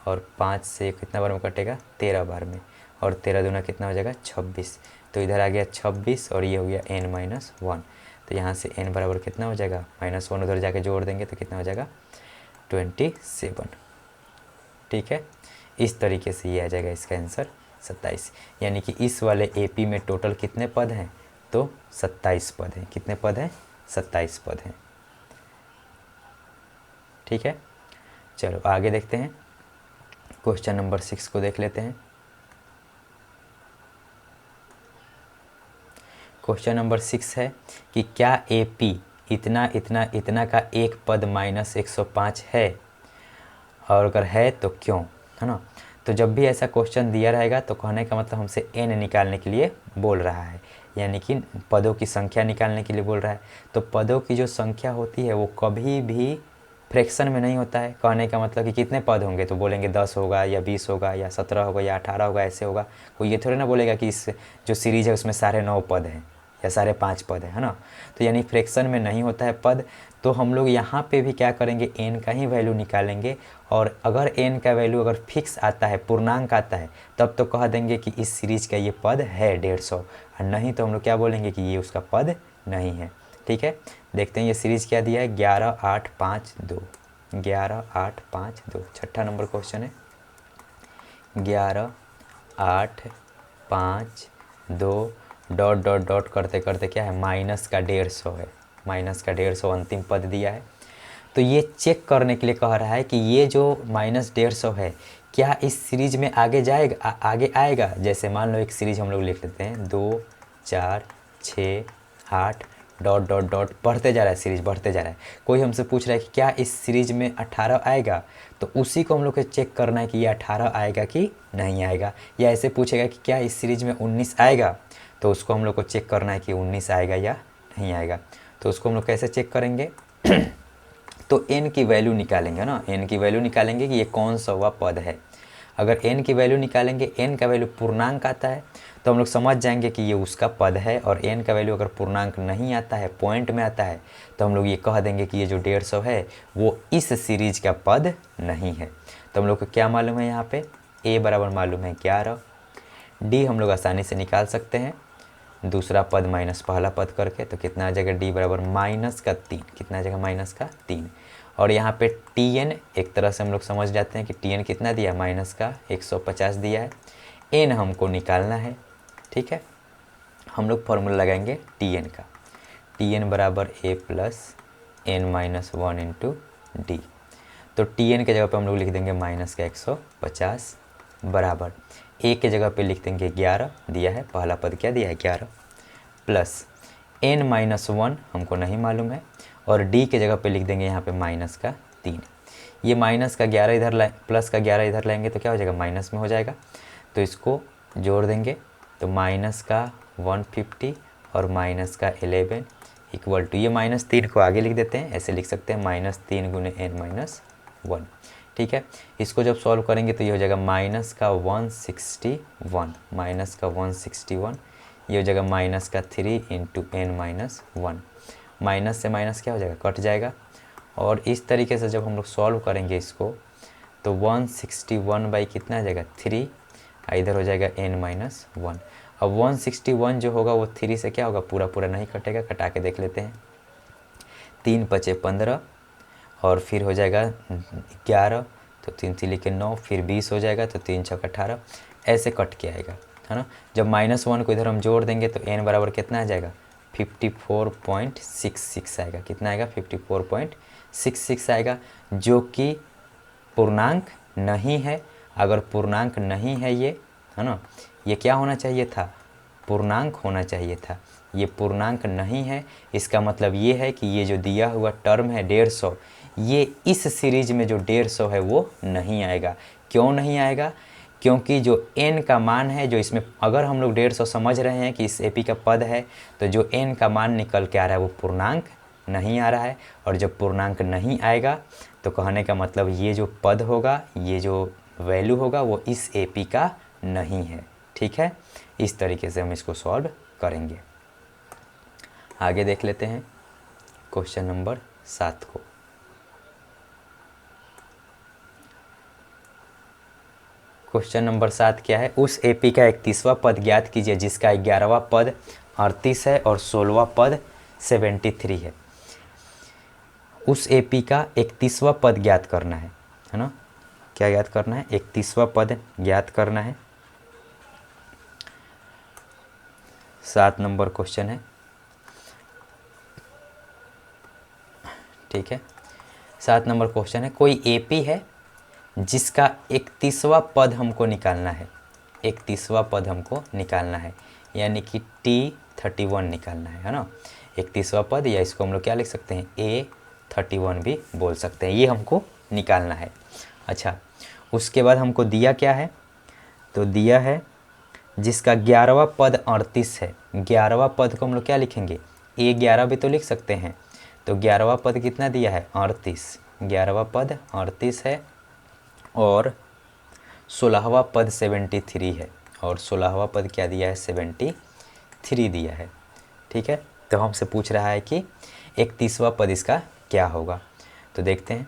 और 5 से कितना बार में कटेगा 13 बार में, और 13 दूना कितना हो जाएगा 26। तो इधर आ गया 26 और ये हो गया n-1। तो यहाँ से n बराबर कितना हो जाएगा -1, उधर जाके जोड़ देंगे तो कितना हो जाएगा 27। ठीक है, इस तरीके से ये आ जाएगा इसका आंसर 27। यानी कि इस वाले AP में टोटल कितने पद हैं, तो 27 पद हैं। कितने पद हैं, 27 पद हैं। ठीक है, चलो आगे देखते हैं, क्वेश्चन नंबर 6 को देख लेते हैं। क्वेश्चन नंबर 6 है कि क्या AP इतना इतना इतना का एक पद -105 है, और अगर है तो क्यों, है ना। तो जब भी ऐसा क्वेश्चन दिया रहेगा तो कहने का मतलब हमसे n निकालने के लिए बोल रहा है, यानी कि पदों की संख्या निकालने के लिए बोल रहा है। तो पदों की जो संख्या होती है वो कभी भी फ्रैक्शन में नहीं होता है। कहने का मतलब कि कितने पद होंगे तो बोलेंगे 10 होगा या 20 होगा या 17 होगा या 18 होगा, ऐसे होगा। कोई ये थोड़ी ना बोलेगा कि इस जो सीरीज़ है उसमें 9.5 पद हैं या 5.5 पद है ना। तो यानी फ्रैक्शन में नहीं होता है पद। तो हम लोग यहाँ पे भी क्या करेंगे, n का ही वैल्यू निकालेंगे, और अगर n का वैल्यू अगर फिक्स आता है, पूर्णांक आता है, तब तो कह देंगे कि इस सीरीज़ का ये पद है 150, और नहीं तो हम लोग क्या बोलेंगे कि ये उसका पद नहीं है। ठीक है, देखते हैं ये सीरीज़ क्या दिया है, 11 8 5 2, 11 8 5 2। छठा नंबर क्वेश्चन है 11 8 5 2 डॉट डॉट डॉट करते करते क्या है माइनस का 150 है, माइनस का 150 अंतिम पद दिया है। तो ये चेक करने के लिए कह रहा है कि ये जो -150 है क्या इस सीरीज में आगे जाएगा, आगे आएगा। जैसे मान लो एक सीरीज हम लोग लिख लेते हैं 2 4 6 8 डॉट डॉट डॉट बढ़ते जा रहा है, सीरीज बढ़ते जा रहा है। कोई हमसे पूछ रहा है कि क्या इस सीरीज में 18 आएगा, तो उसी को हम लोग को चेक करना है कि ये 18 आएगा कि नहीं आएगा। या ऐसे पूछेगा कि क्या इस सीरीज में 19 आएगा, तो उसको हम लोग को चेक करना है कि 19 आएगा या नहीं आएगा। तो उसको हम लोग कैसे चेक करेंगे तो n की वैल्यू निकालेंगे ना, n की वैल्यू निकालेंगे कि ये कौन सा हुआ पद है। अगर n की वैल्यू निकालेंगे, n का वैल्यू पूर्णांक आता है तो हम लोग समझ जाएंगे कि ये उसका पद है। और n का वैल्यू अगर पूर्णांक नहीं आता है, पॉइंट में आता है, तो हम लोग ये कह देंगे कि ये जो 150 है वो इस सीरीज का पद नहीं है। तो हम लोग को क्या मालूम है, यहाँ पे a बराबर मालूम है 11, d हम लोग आसानी से निकाल सकते हैं, दूसरा पद माइनस पहला पद करके, तो कितना आ जाएगा d बराबर -3। कितना आ जाएगा -3। और यहाँ पे tn एक तरह से हम लोग समझ जाते हैं कि tn कितना दिया, -150 दिया है। n हमको निकालना है। ठीक है, हम लोग फॉर्मूला लगाएंगे tn का, tn बराबर a plus n-1 into D. तो tn के जगह पे हम लोग लिख देंगे -150 बराबर a के जगह पे लिख देंगे 11 दिया है, पहला पद क्या दिया है 11, प्लस n-1 हमको नहीं मालूम है, और d के जगह पे लिख देंगे यहाँ पे -3। ये माइनस का 11 इधर प्लस का 11 इधर लाएंगे तो क्या हो जाएगा, माइनस में हो जाएगा। तो इसको जोड़ देंगे तो माइनस का 150 और माइनस का 11 इक्वल टू, ये -3 को आगे लिख देते हैं, ऐसे लिख सकते हैं -3 गुने n-1। ठीक है, इसको जब सॉल्व करेंगे तो ये हो जाएगा माइनस का 161, माइनस का 161, ये हो जाएगा माइनस का 3 इंटू n-1। माइनस से माइनस क्या हो जाएगा, कट जाएगा। और इस तरीके से जब हम लोग सॉल्व करेंगे इसको तो 161 बाई कितना आ जाएगा 3, इधर हो जाएगा n-1। अब 161 जो होगा वो 3 से क्या होगा, पूरा पूरा नहीं कटेगा, कटा के देख लेते हैं। 3 × 15 और फिर हो जाएगा 11, तो 3 3 लिखे 9, फिर 20 हो जाएगा, तो 3 6 18, ऐसे कट के आएगा, है ना। जब -1 को इधर हम जोड़ देंगे तो n बराबर कितना आ जाएगा 54.66 आएगा। कितना आएगा 54.66 आएगा, जो कि पूर्णांक नहीं है। अगर पूर्णांक नहीं है ये, है ना, ये क्या होना चाहिए था, पूर्णांक होना चाहिए था। ये पूर्णांक नहीं है, इसका मतलब ये है कि ये जो दिया हुआ टर्म है 150, ये इस सीरीज में जो 150 है वो नहीं आएगा। क्यों नहीं आएगा, क्योंकि जो n का मान है, जो इसमें अगर हम लोग 150 समझ रहे हैं कि इस AP का पद है, तो जो n का मान निकल के आ रहा है वो पूर्णांक नहीं आ रहा है, और जब पूर्णांक नहीं आएगा तो कहने का मतलब ये जो पद होगा, ये जो वैल्यू होगा वो इस AP का नहीं है। ठीक है, इस तरीके से हम इसको सॉल्व करेंगे। आगे देख लेते हैं क्वेश्चन नंबर 7 को। क्वेश्चन नंबर 7 क्या है, उस AP का 31वां पद ज्ञात कीजिए जिसका 11वां पद 38 है और 16वां पद 73 है। उस AP का 31वां पद ज्ञात करना है ना, क्या ज्ञात करना है, 31वां पद ज्ञात करना है। 7 नंबर क्वेश्चन है। ठीक है, 7 नंबर क्वेश्चन है, कोई AP है जिसका 31वां पद हमको निकालना है, 31वां पद हमको निकालना है, यानी कि T31 निकालना है ना। 31वां पद, या इसको हम लोग क्या लिख सकते हैं, A31 भी बोल सकते हैं, ये हमको निकालना है। अच्छा, उसके बाद हमको दिया क्या है, तो दिया है जिसका 11वां पद 38 है। 11वां पद को हम लोग क्या लिखेंगे, A11 भी तो लिख सकते हैं। तो 11वां पद कितना दिया है, 38। 11वां पद 38 है और 16वां पद 73 है, और 16वां पद क्या दिया है, 73 दिया है। ठीक है, तो हमसे पूछ रहा है कि 31वां पद इसका क्या होगा। तो देखते हैं,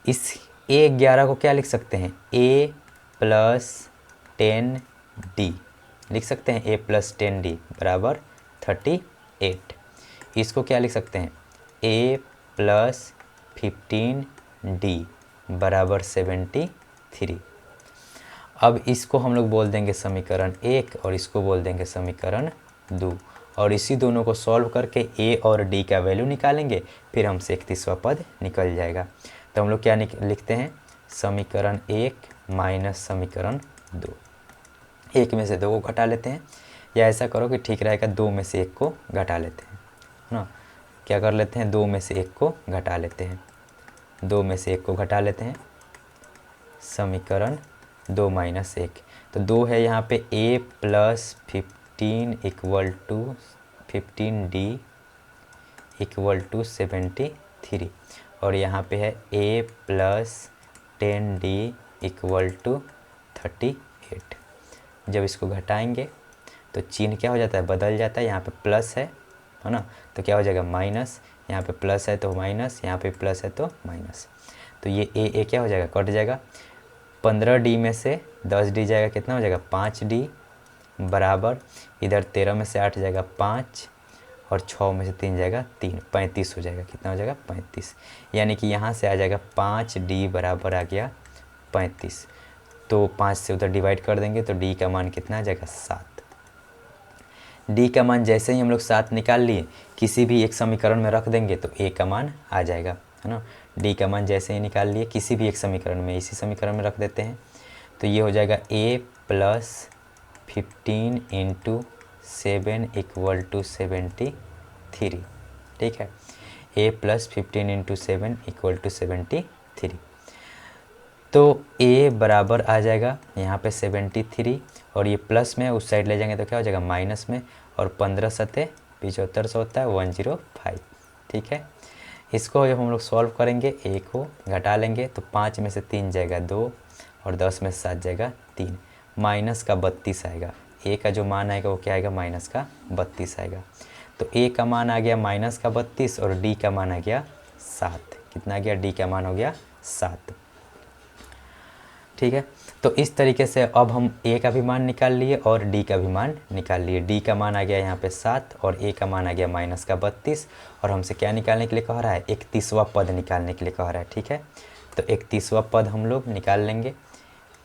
इस A11 को क्या लिख सकते हैं, A + 10D लिख सकते हैं, A + 10D बराबर 38। इसको क्या लिख सकते हैं, A + 15D बराबर 73। अब इसको हम लोग बोल देंगे समीकरण 1 और इसको बोल देंगे समीकरण 2, और इसी दोनों को सॉल्व करके A और D का वैल्यू निकालेंगे, फिर हमसे 31वां पद निकल जाएगा। तो हम लोग क्या लिखते हैं, समीकरण 1 माइनस समीकरण 2। 1 में से 2 को घटा लेते हैं, या ऐसा करो कि ठीक रहेगा, 2 में से 1 को घटा लेते हैं ना। क्या कर लेते हैं, 2 में से 1 को घटा लेते हैं, 2 में से 1 को घटा लेते हैं, समीकरण 2 माइनस 1। तो 2 है यहाँ पे, A + 15 = 15D = 73, और यहाँ पे है A + 10D = 38। जब इसको घटाएंगे तो चिन्ह क्या हो जाता है, बदल जाता है। यहाँ पे प्लस है ना, तो क्या हो जाएगा माइनस, यहाँ पे प्लस है तो माइनस, यहाँ पे प्लस है तो माइनस। तो ये ए क्या हो जाएगा, कट जाएगा। 15D में से 10D जाएगा, कितना हो जाएगा, 5D बराबर, इधर 13 में से 8 जाएगा 5, और 6 में से 3 जाएगा 3, 35 हो जाएगा। कितना हो जाएगा, 35। यानी कि यहाँ से आ जाएगा 5D बराबर आ गया 35। तो 5 से उधर डिवाइड कर देंगे तो D का मान कितना आ जाएगा, 7। D का मान जैसे ही हम लोग 7 निकाल लिए, किसी भी एक समीकरण में रख देंगे तो A का मान आ जाएगा, है ना। D का मान जैसे ही निकाल लिए किसी भी एक समीकरण में, इसी समीकरण में रख देते हैं, तो ये हो जाएगा A + 15 × 7 = 73। ठीक है, A + 15 × 7 = 73। तो A बराबर आ जाएगा यहाँ पे 73, और ये प्लस में उस साइड ले जाएंगे तो क्या हो जाएगा, माइनस में, और 15 सत्ते 75 से होता है 105। ठीक है, इसको जब हम लोग सॉल्व करेंगे, A को घटा लेंगे तो 5 में से 3 जाएगा 2, और 10 में से 7 जाएगा 3, माइनस का 32 आएगा। A का जो मान आएगा वो क्या आएगा, माइनस का 32 आएगा। तो A का मान आ गया माइनस का 32, और D का मान आ गया 7। कितना आ गया, D का मान हो गया 7। ठीक है, तो इस तरीके से अब हम A का भी मान निकाल लिए और D का भी मान निकाल लिए। D का मान आ गया यहाँ पे 7, और A का मान आ गया माइनस का 32, और हमसे क्या निकालने के लिए कह रहा है, 31वां पद निकालने के लिए कह रहा है। ठीक है, तो 31वां पद हम लोग निकाल लेंगे।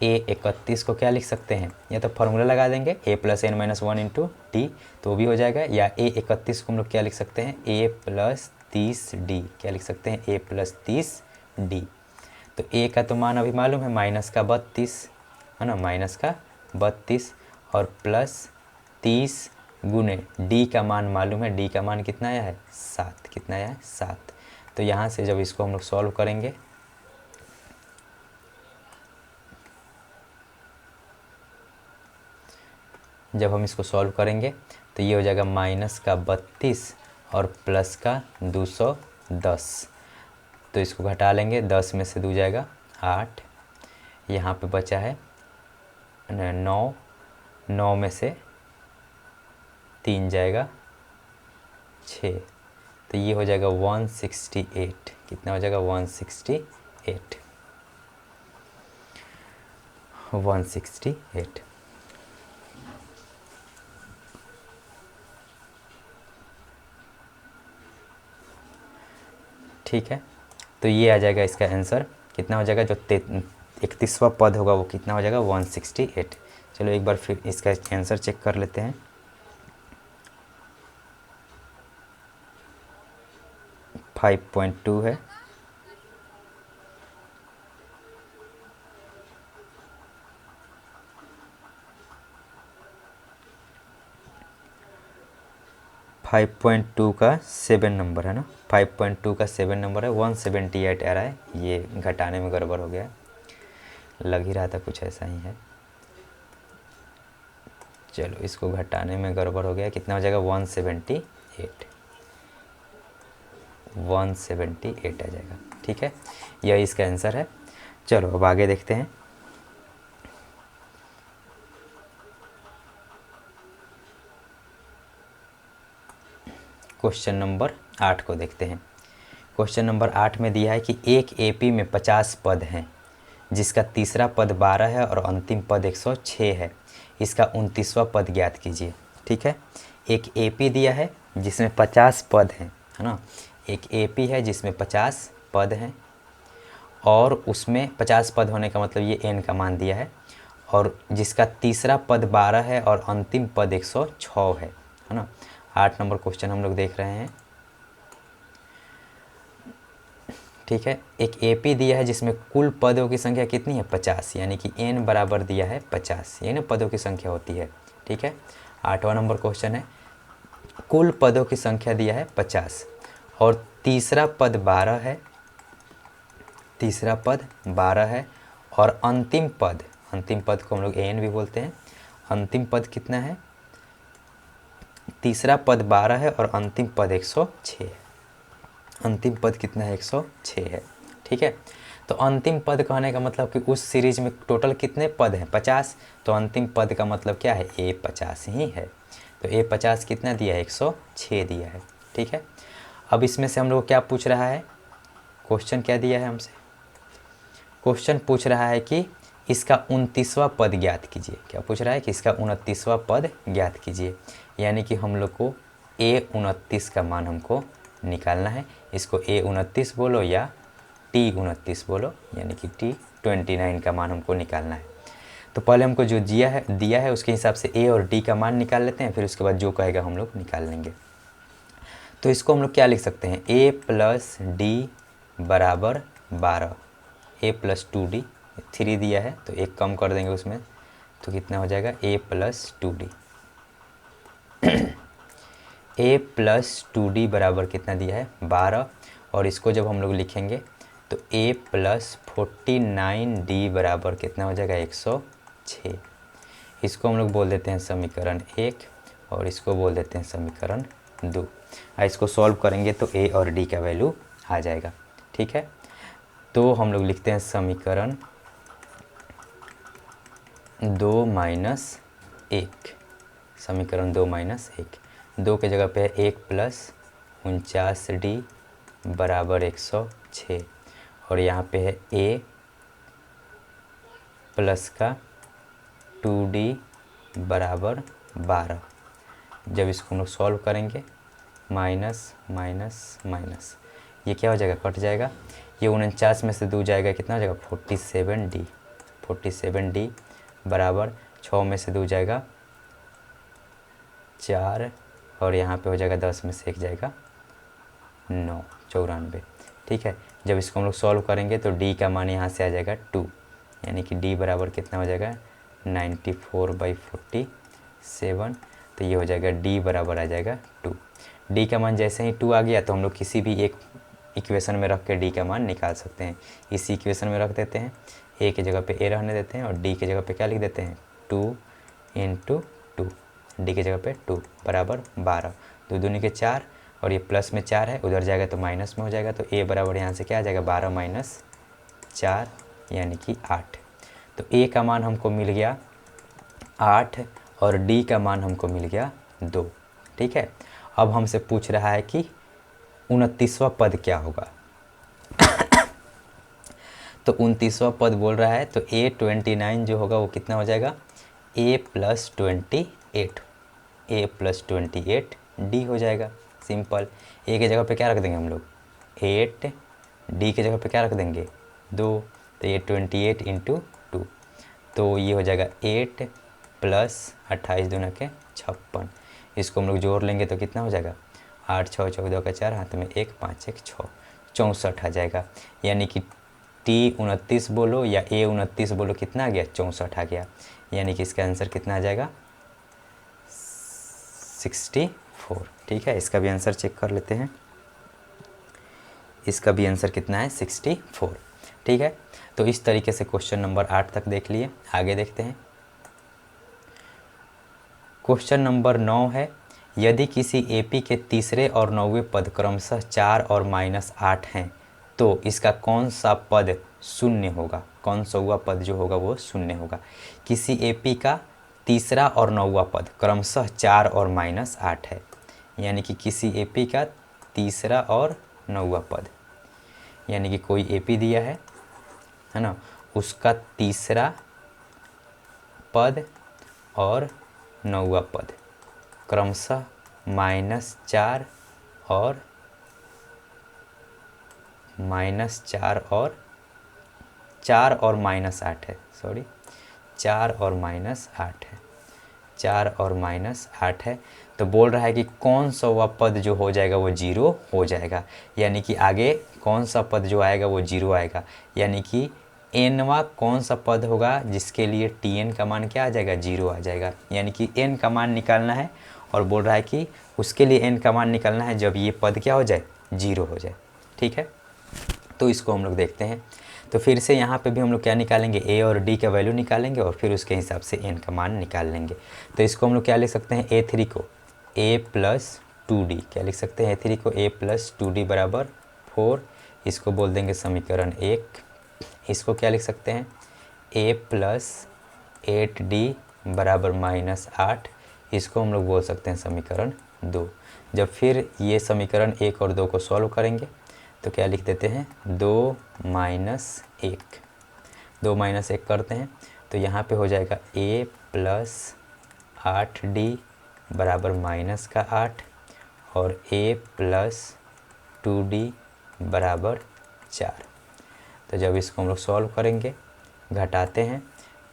A31 को क्या लिख सकते हैं, या तो फॉर्मूला लगा देंगे A + n - 1 × D, तो वो भी हो जाएगा, या A31 को हम लोग क्या लिख सकते हैं, A + 30D, क्या लिख सकते हैं, A + 30D। तो A का तो मान अभी मालूम है माइनस का 32, है ना, माइनस का 32, और प्लस 30 गुने D का मान मालूम है, D का मान कितना आया है, 7। कितना आया है, 7। तो यहाँ से जब इसको हम लोग सॉल्व करेंगे, जब हम इसको सॉल्व करेंगे तो ये हो जाएगा माइनस का 32 और प्लस का 210, तो इसको घटा लेंगे, 10 में से 2 जाएगा 8, यहाँ पे बचा है 9, 9 में से 3 जाएगा 6, तो ये हो जाएगा 168। कितना हो जाएगा? 168, 168। ठीक है, तो ये आ जाएगा इसका आंसर। कितना हो जाएगा? जो 31वां पद होगा वो कितना हो जाएगा? 168। चलो एक बार फिर इसका आंसर चेक कर लेते हैं। 5.2 है, फाइव पॉइंट टू का 7 नंबर है ना, 5.2 का 7 नंबर है, 178 आ रहा है। ये घटाने में गड़बड़ हो गया, लग ही रहा था कुछ ऐसा ही है। चलो इसको घटाने में गड़बड़ हो गया, कितना हो जाएगा? 178, 178 आ जाएगा। ठीक है, यह इसका आंसर है। चलो अब आगे देखते हैं। क्वेश्चन नंबर 8 को देखते हैं। क्वेश्चन नंबर 8 में दिया है कि एक एपी में 50 पद हैं, जिसका तीसरा पद 12 है और अंतिम पद 106 है। इसका 29वां पद ज्ञात कीजिए। ठीक है, एक एपी दिया है जिसमें 50 पद हैं, है ना। एक एपी है जिसमें 50 पद हैं और उसमें 50 पद होने का मतलब ये एन का मान दिया है, और जिसका तीसरा पद 12 है और अंतिम पद 106 है ना। 8 नंबर क्वेश्चन हम लोग देख रहे हैं। ठीक है, एक एपी दिया है जिसमें कुल पदों की संख्या कितनी है? 50, यानी कि एन बराबर दिया है 50, ये ना पदों की संख्या होती है। ठीक है, 8वां नंबर क्वेश्चन है, कुल पदों की संख्या दिया है 50 और तीसरा पद 12 है, तीसरा पद 12 है और अंतिम पद को हम लोग एन भी बोलते हैं। अंतिम पद कितना है? तीसरा पद 12 है और अंतिम पद 106 है। अंतिम पद कितना है? 106 है। ठीक है, तो अंतिम पद कहने का मतलब कि उस सीरीज में टोटल कितने पद हैं? 50, तो अंतिम पद का मतलब क्या है? ए 50 ही है। तो ए 50 कितना दिया है? 106 दिया है। ठीक है, अब इसमें से हम लोग क्या पूछ रहा है? क्वेश्चन क्या दिया है हमसे? क्वेश्चन पूछ रहा है कि इसका 29वां पद ज्ञात कीजिए। क्या पूछ रहा है? कि इसका 29वां पद ज्ञात कीजिए, यानी कि हम लोग को ए 29 का मान हमको निकालना है। इसको ए 29 बोलो या टी 29 बोलो, यानी कि टी 29 का मान हमको निकालना है। तो पहले हमको जो दिया है उसके हिसाब से ए और डी का मान निकाल लेते हैं, फिर उसके बाद जो कहेगा हम लोग निकाल लेंगे। तो इसको हम लोग क्या लिख सकते हैं? ए प्लस डी बराबर 12, ए प्लस 2d, 3 दिया है तो एक कम कर देंगे उसमें, तो कितना हो जाएगा? ए प्लस 2d। ए प्लस 2d बराबर कितना दिया है? 12, और इसको जब हम लोग लिखेंगे तो ए प्लस 49d बराबर कितना हो जाएगा? 106। इसको हम लोग बोल देते हैं समीकरण 1 और इसको बोल देते हैं समीकरण 2। इसको सॉल्व करेंगे तो ए और डी का वैल्यू आ जाएगा। ठीक है, तो हम लोग लिखते हैं समीकरण 2 माइनस 1, समीकरण 2 माइनस 1, 2 के जगह पे है 1 प्लस 49d बराबर 106, और यहाँ पे है a प्लस का 2d बराबर 12। जब इसको हम लोग सॉल्व करेंगे माइनस माइनस माइनस, ये क्या हो जाएगा? कट जाएगा। ये 49 में से 2 जाएगा, कितना हो जाएगा? 47d, 47d बराबर 6 में से 2 जाएगा 4, और यहाँ पे हो जाएगा 10 में से 1 जाएगा 9, 94। ठीक है, जब इसको हम लोग सॉल्व करेंगे तो d का मान यहाँ से आ जाएगा 2, यानी कि d बराबर कितना हो जाएगा? 94/47। तो ये हो जाएगा d बराबर आ जाएगा 2। d का मान जैसे ही 2 आ गया तो हम लोग किसी भी एक इक्वेशन में रख के d का मान निकाल सकते हैं। इसी इक्वेशन में रख देते हैं, a की जगह पे a रहने देते हैं और d की जगह पे क्या लिख देते हैं? 2 × 2, d की जगह पे 2 बराबर 12, 2 दूनी के 4 और ये प्लस में 4 है, उधर जाएगा तो माइनस में हो जाएगा। तो a बराबर यहाँ से क्या आ जाएगा 12 माइनस 4 यानी कि 8। तो a का मान हमको मिल गया 8 और d का मान हमको मिल गया 2। ठीक है, अब हमसे पूछ रहा है कि 29वां पद क्या होगा। तो 29वां पद बोल रहा है तो a29 जो होगा वो कितना हो जाएगा a plus 28, a plus 28 d हो जाएगा। सिंपल, a के जगह पे क्या रख देंगे हम लोग 8, d के जगह पे क्या रख देंगे 2, तो ये 28 इंटू 2, तो ये हो जाएगा 8 प्लस 28 दूना के 56। इसको हम लोग जोड़ लेंगे तो कितना हो जाएगा 8 6 14 का 4, हाथ में 1 5 1 6, 64 आ जाएगा। यानी कि T29 बोलो या A29 बोलो, कितना आ गया 64 आ गया। यानी कि इसका आंसर कितना आ जाएगा 64। ठीक है, इसका भी आंसर चेक कर लेते हैं। इसका भी आंसर कितना है 64। ठीक है, तो इस तरीके से क्वेश्चन नंबर 8 तक देख लिए। आगे देखते हैं। क्वेश्चन नंबर 9 है, यदि किसी एपी के तीसरे और 9वें पद क्रमशः 4 और -8 हैं तो इसका कौन सा पद शून्य होगा। कौन सा हुआ पद जो होगा वो शून्य होगा। किसी एपी का तीसरा और 9वां पद क्रमशः 4 और -8 है, यानी कि किसी एपी का तीसरा और 9वां पद, यानी कि कोई एपी दिया है ना, उसका तीसरा पद और 9वां पद क्रमशः -4 और -4 और -8 है। सॉरी, 4 और -8 है, 4 और -8 है। तो बोल रहा है कि कौन सा वह पद जो हो जाएगा वो 0 हो जाएगा। यानी कि आगे कौन सा पद जो आएगा वो 0 आएगा। यानी कि nवा कौन सा पद होगा जिसके लिए tn का मान क्या आ जाएगा 0 आ जाएगा। यानी कि n का मान निकालना है और बोल रहा है कि उसके लिए n का मान निकालना है जब ये पद क्या हो जाए 0 हो जाए। ठीक है, तो इसको हम लोग देखते हैं। तो फिर से यहाँ पे भी हम लोग क्या निकालेंगे a और d का वैल्यू निकालेंगे और फिर उसके हिसाब से n का मान निकाल लेंगे। तो इसको हम लोग क्या लिख सकते हैं a3 को a प्लस 2d, क्या लिख सकते हैं a3 को a प्लस 2d बराबर 4। इसको बोल देंगे समीकरण 1। इसको क्या लिख सकते हैं a प्लस 8d बराबर -8। इसको हम लोग बोल सकते हैं समीकरण 2। जब फिर ये समीकरण 1 और 2 को सॉल्व करेंगे तो क्या लिख देते हैं 2 - 1, 2 - 1 करते हैं तो यहाँ पे हो जाएगा a प्लस 8d बराबर -8 और a प्लस 2d बराबर 4। तो जब इसको हम लोग सॉल्व करेंगे घटाते हैं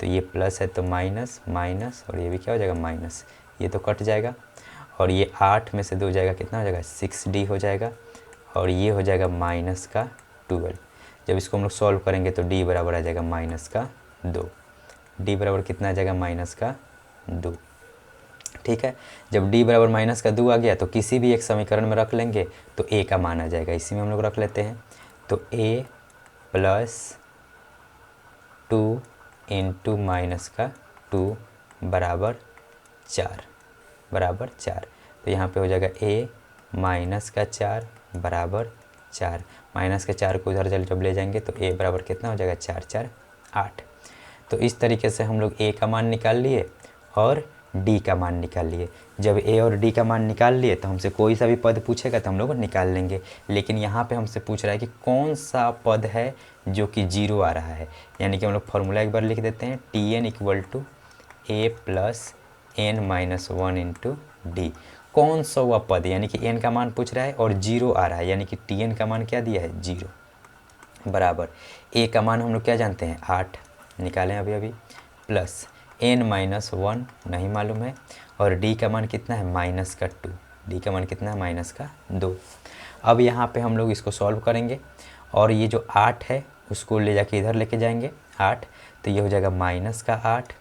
तो ये प्लस है तो माइनस माइनस, और ये भी क्या हो जाएगा माइनस, ये तो कट जाएगा और ये 8 में से 2 जाएगा कितना हो जाएगा 6d हो जाएगा और ये हो जाएगा -12। जब इसको हम लोग सॉल्व करेंगे तो d बराबर आ जाएगा -2। d बराबर कितना आ जाएगा -2। ठीक है, जब d बराबर -2 आ गया तो किसी भी एक समीकरण में रख लेंगे तो a का मान आ जाएगा। इसी में हम लोग रख लेते हैं तो a प्लस 2 इंटू -2 बराबर 4। तो यहाँ पे हो जाएगा a -4 बराबर 4। -4 को उधर जब ले जाएंगे तो a बराबर कितना हो जाएगा 4 4 8। तो इस तरीके से हम लोग a का मान निकाल लिए और d का मान निकाल लिए। जब a और d का मान निकाल लिए तो हमसे कोई सा भी पद पूछेगा तो हम लोग निकाल लेंगे। लेकिन यहाँ पे हमसे पूछ रहा है कि कौन सा पद है जो कि 0 आ रहा है। यानी कि हम लोग फॉर्मूला एक बार लिख देते हैं tn = a plus n-1 into D. कौन सा हुआ पद, यानी कि n का मान पूछ रहा है और 0 आ रहा है, यानी कि tn का मान क्या दिया है 0 बराबर a का मान हम लोग क्या जानते हैं 8 निकालें अभी प्लस n-1 नहीं मालूम है और d का मान कितना है -2। d का मान कितना है -2। अब यहाँ पे हम लोग इसको सॉल्व करेंगे और ये जो 8 है उसको ले जाके इधर लेके जाएंगे 8, तो ये हो जाएगा -8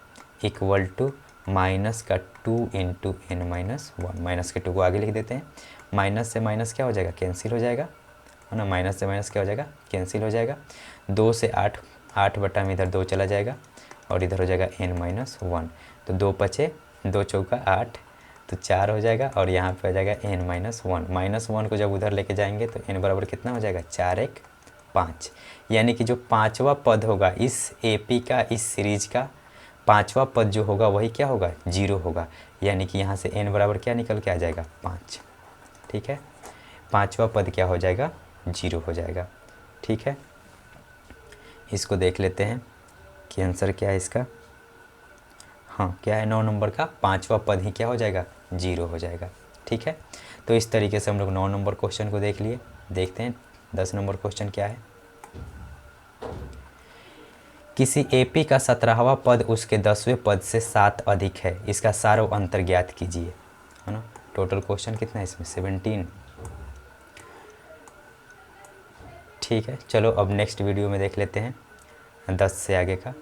इक्वल टू -2 इंटू n-1। -2 को आगे लिख देते हैं। माइनस से माइनस क्या हो जाएगा कैंसिल हो जाएगा, है ना, माइनस से माइनस क्या हो जाएगा कैंसिल हो जाएगा। 2 से 8 बटा में इधर 2 चला जाएगा और इधर हो जाएगा n-1। तो 2 बचे 2 चौका 8 तो 4 हो जाएगा और यहाँ पे आ जाएगा n-1। -1 को जब उधर लेके जाएंगे तो n बराबर कितना हो जाएगा, 4 1 5। यानी कि जो पांचवा पद होगा इस AP का, इस सीरीज का पांचवा पद जो होगा वही क्या होगा, 0 होगा। यानी कि यहाँ से n बराबर क्या निकल के आ जाएगा, 5। ठीक है, पांचवा पद क्या हो जाएगा, 0 हो जाएगा। ठीक है, इसको देख लेते हैं कि आंसर क्या है इसका। हाँ, क्या है, 9 नंबर का पांचवा पद ही क्या हो जाएगा, 0 हो जाएगा। ठीक है, तो इस तरीके से हम लोग 9 नंबर क्वेश्चन को देख लिए। देखते हैं 10 नंबर क्वेश्चन क्या है। किसी AP का 17वां पद उसके 10वें पद से 7 अधिक है, इसका सारों अंतर ज्ञात कीजिए, है ना। टोटल क्वेश्चन कितना है इसमें, 17। ठीक है, चलो अब नेक्स्ट वीडियो में देख लेते हैं 10 से आगे का।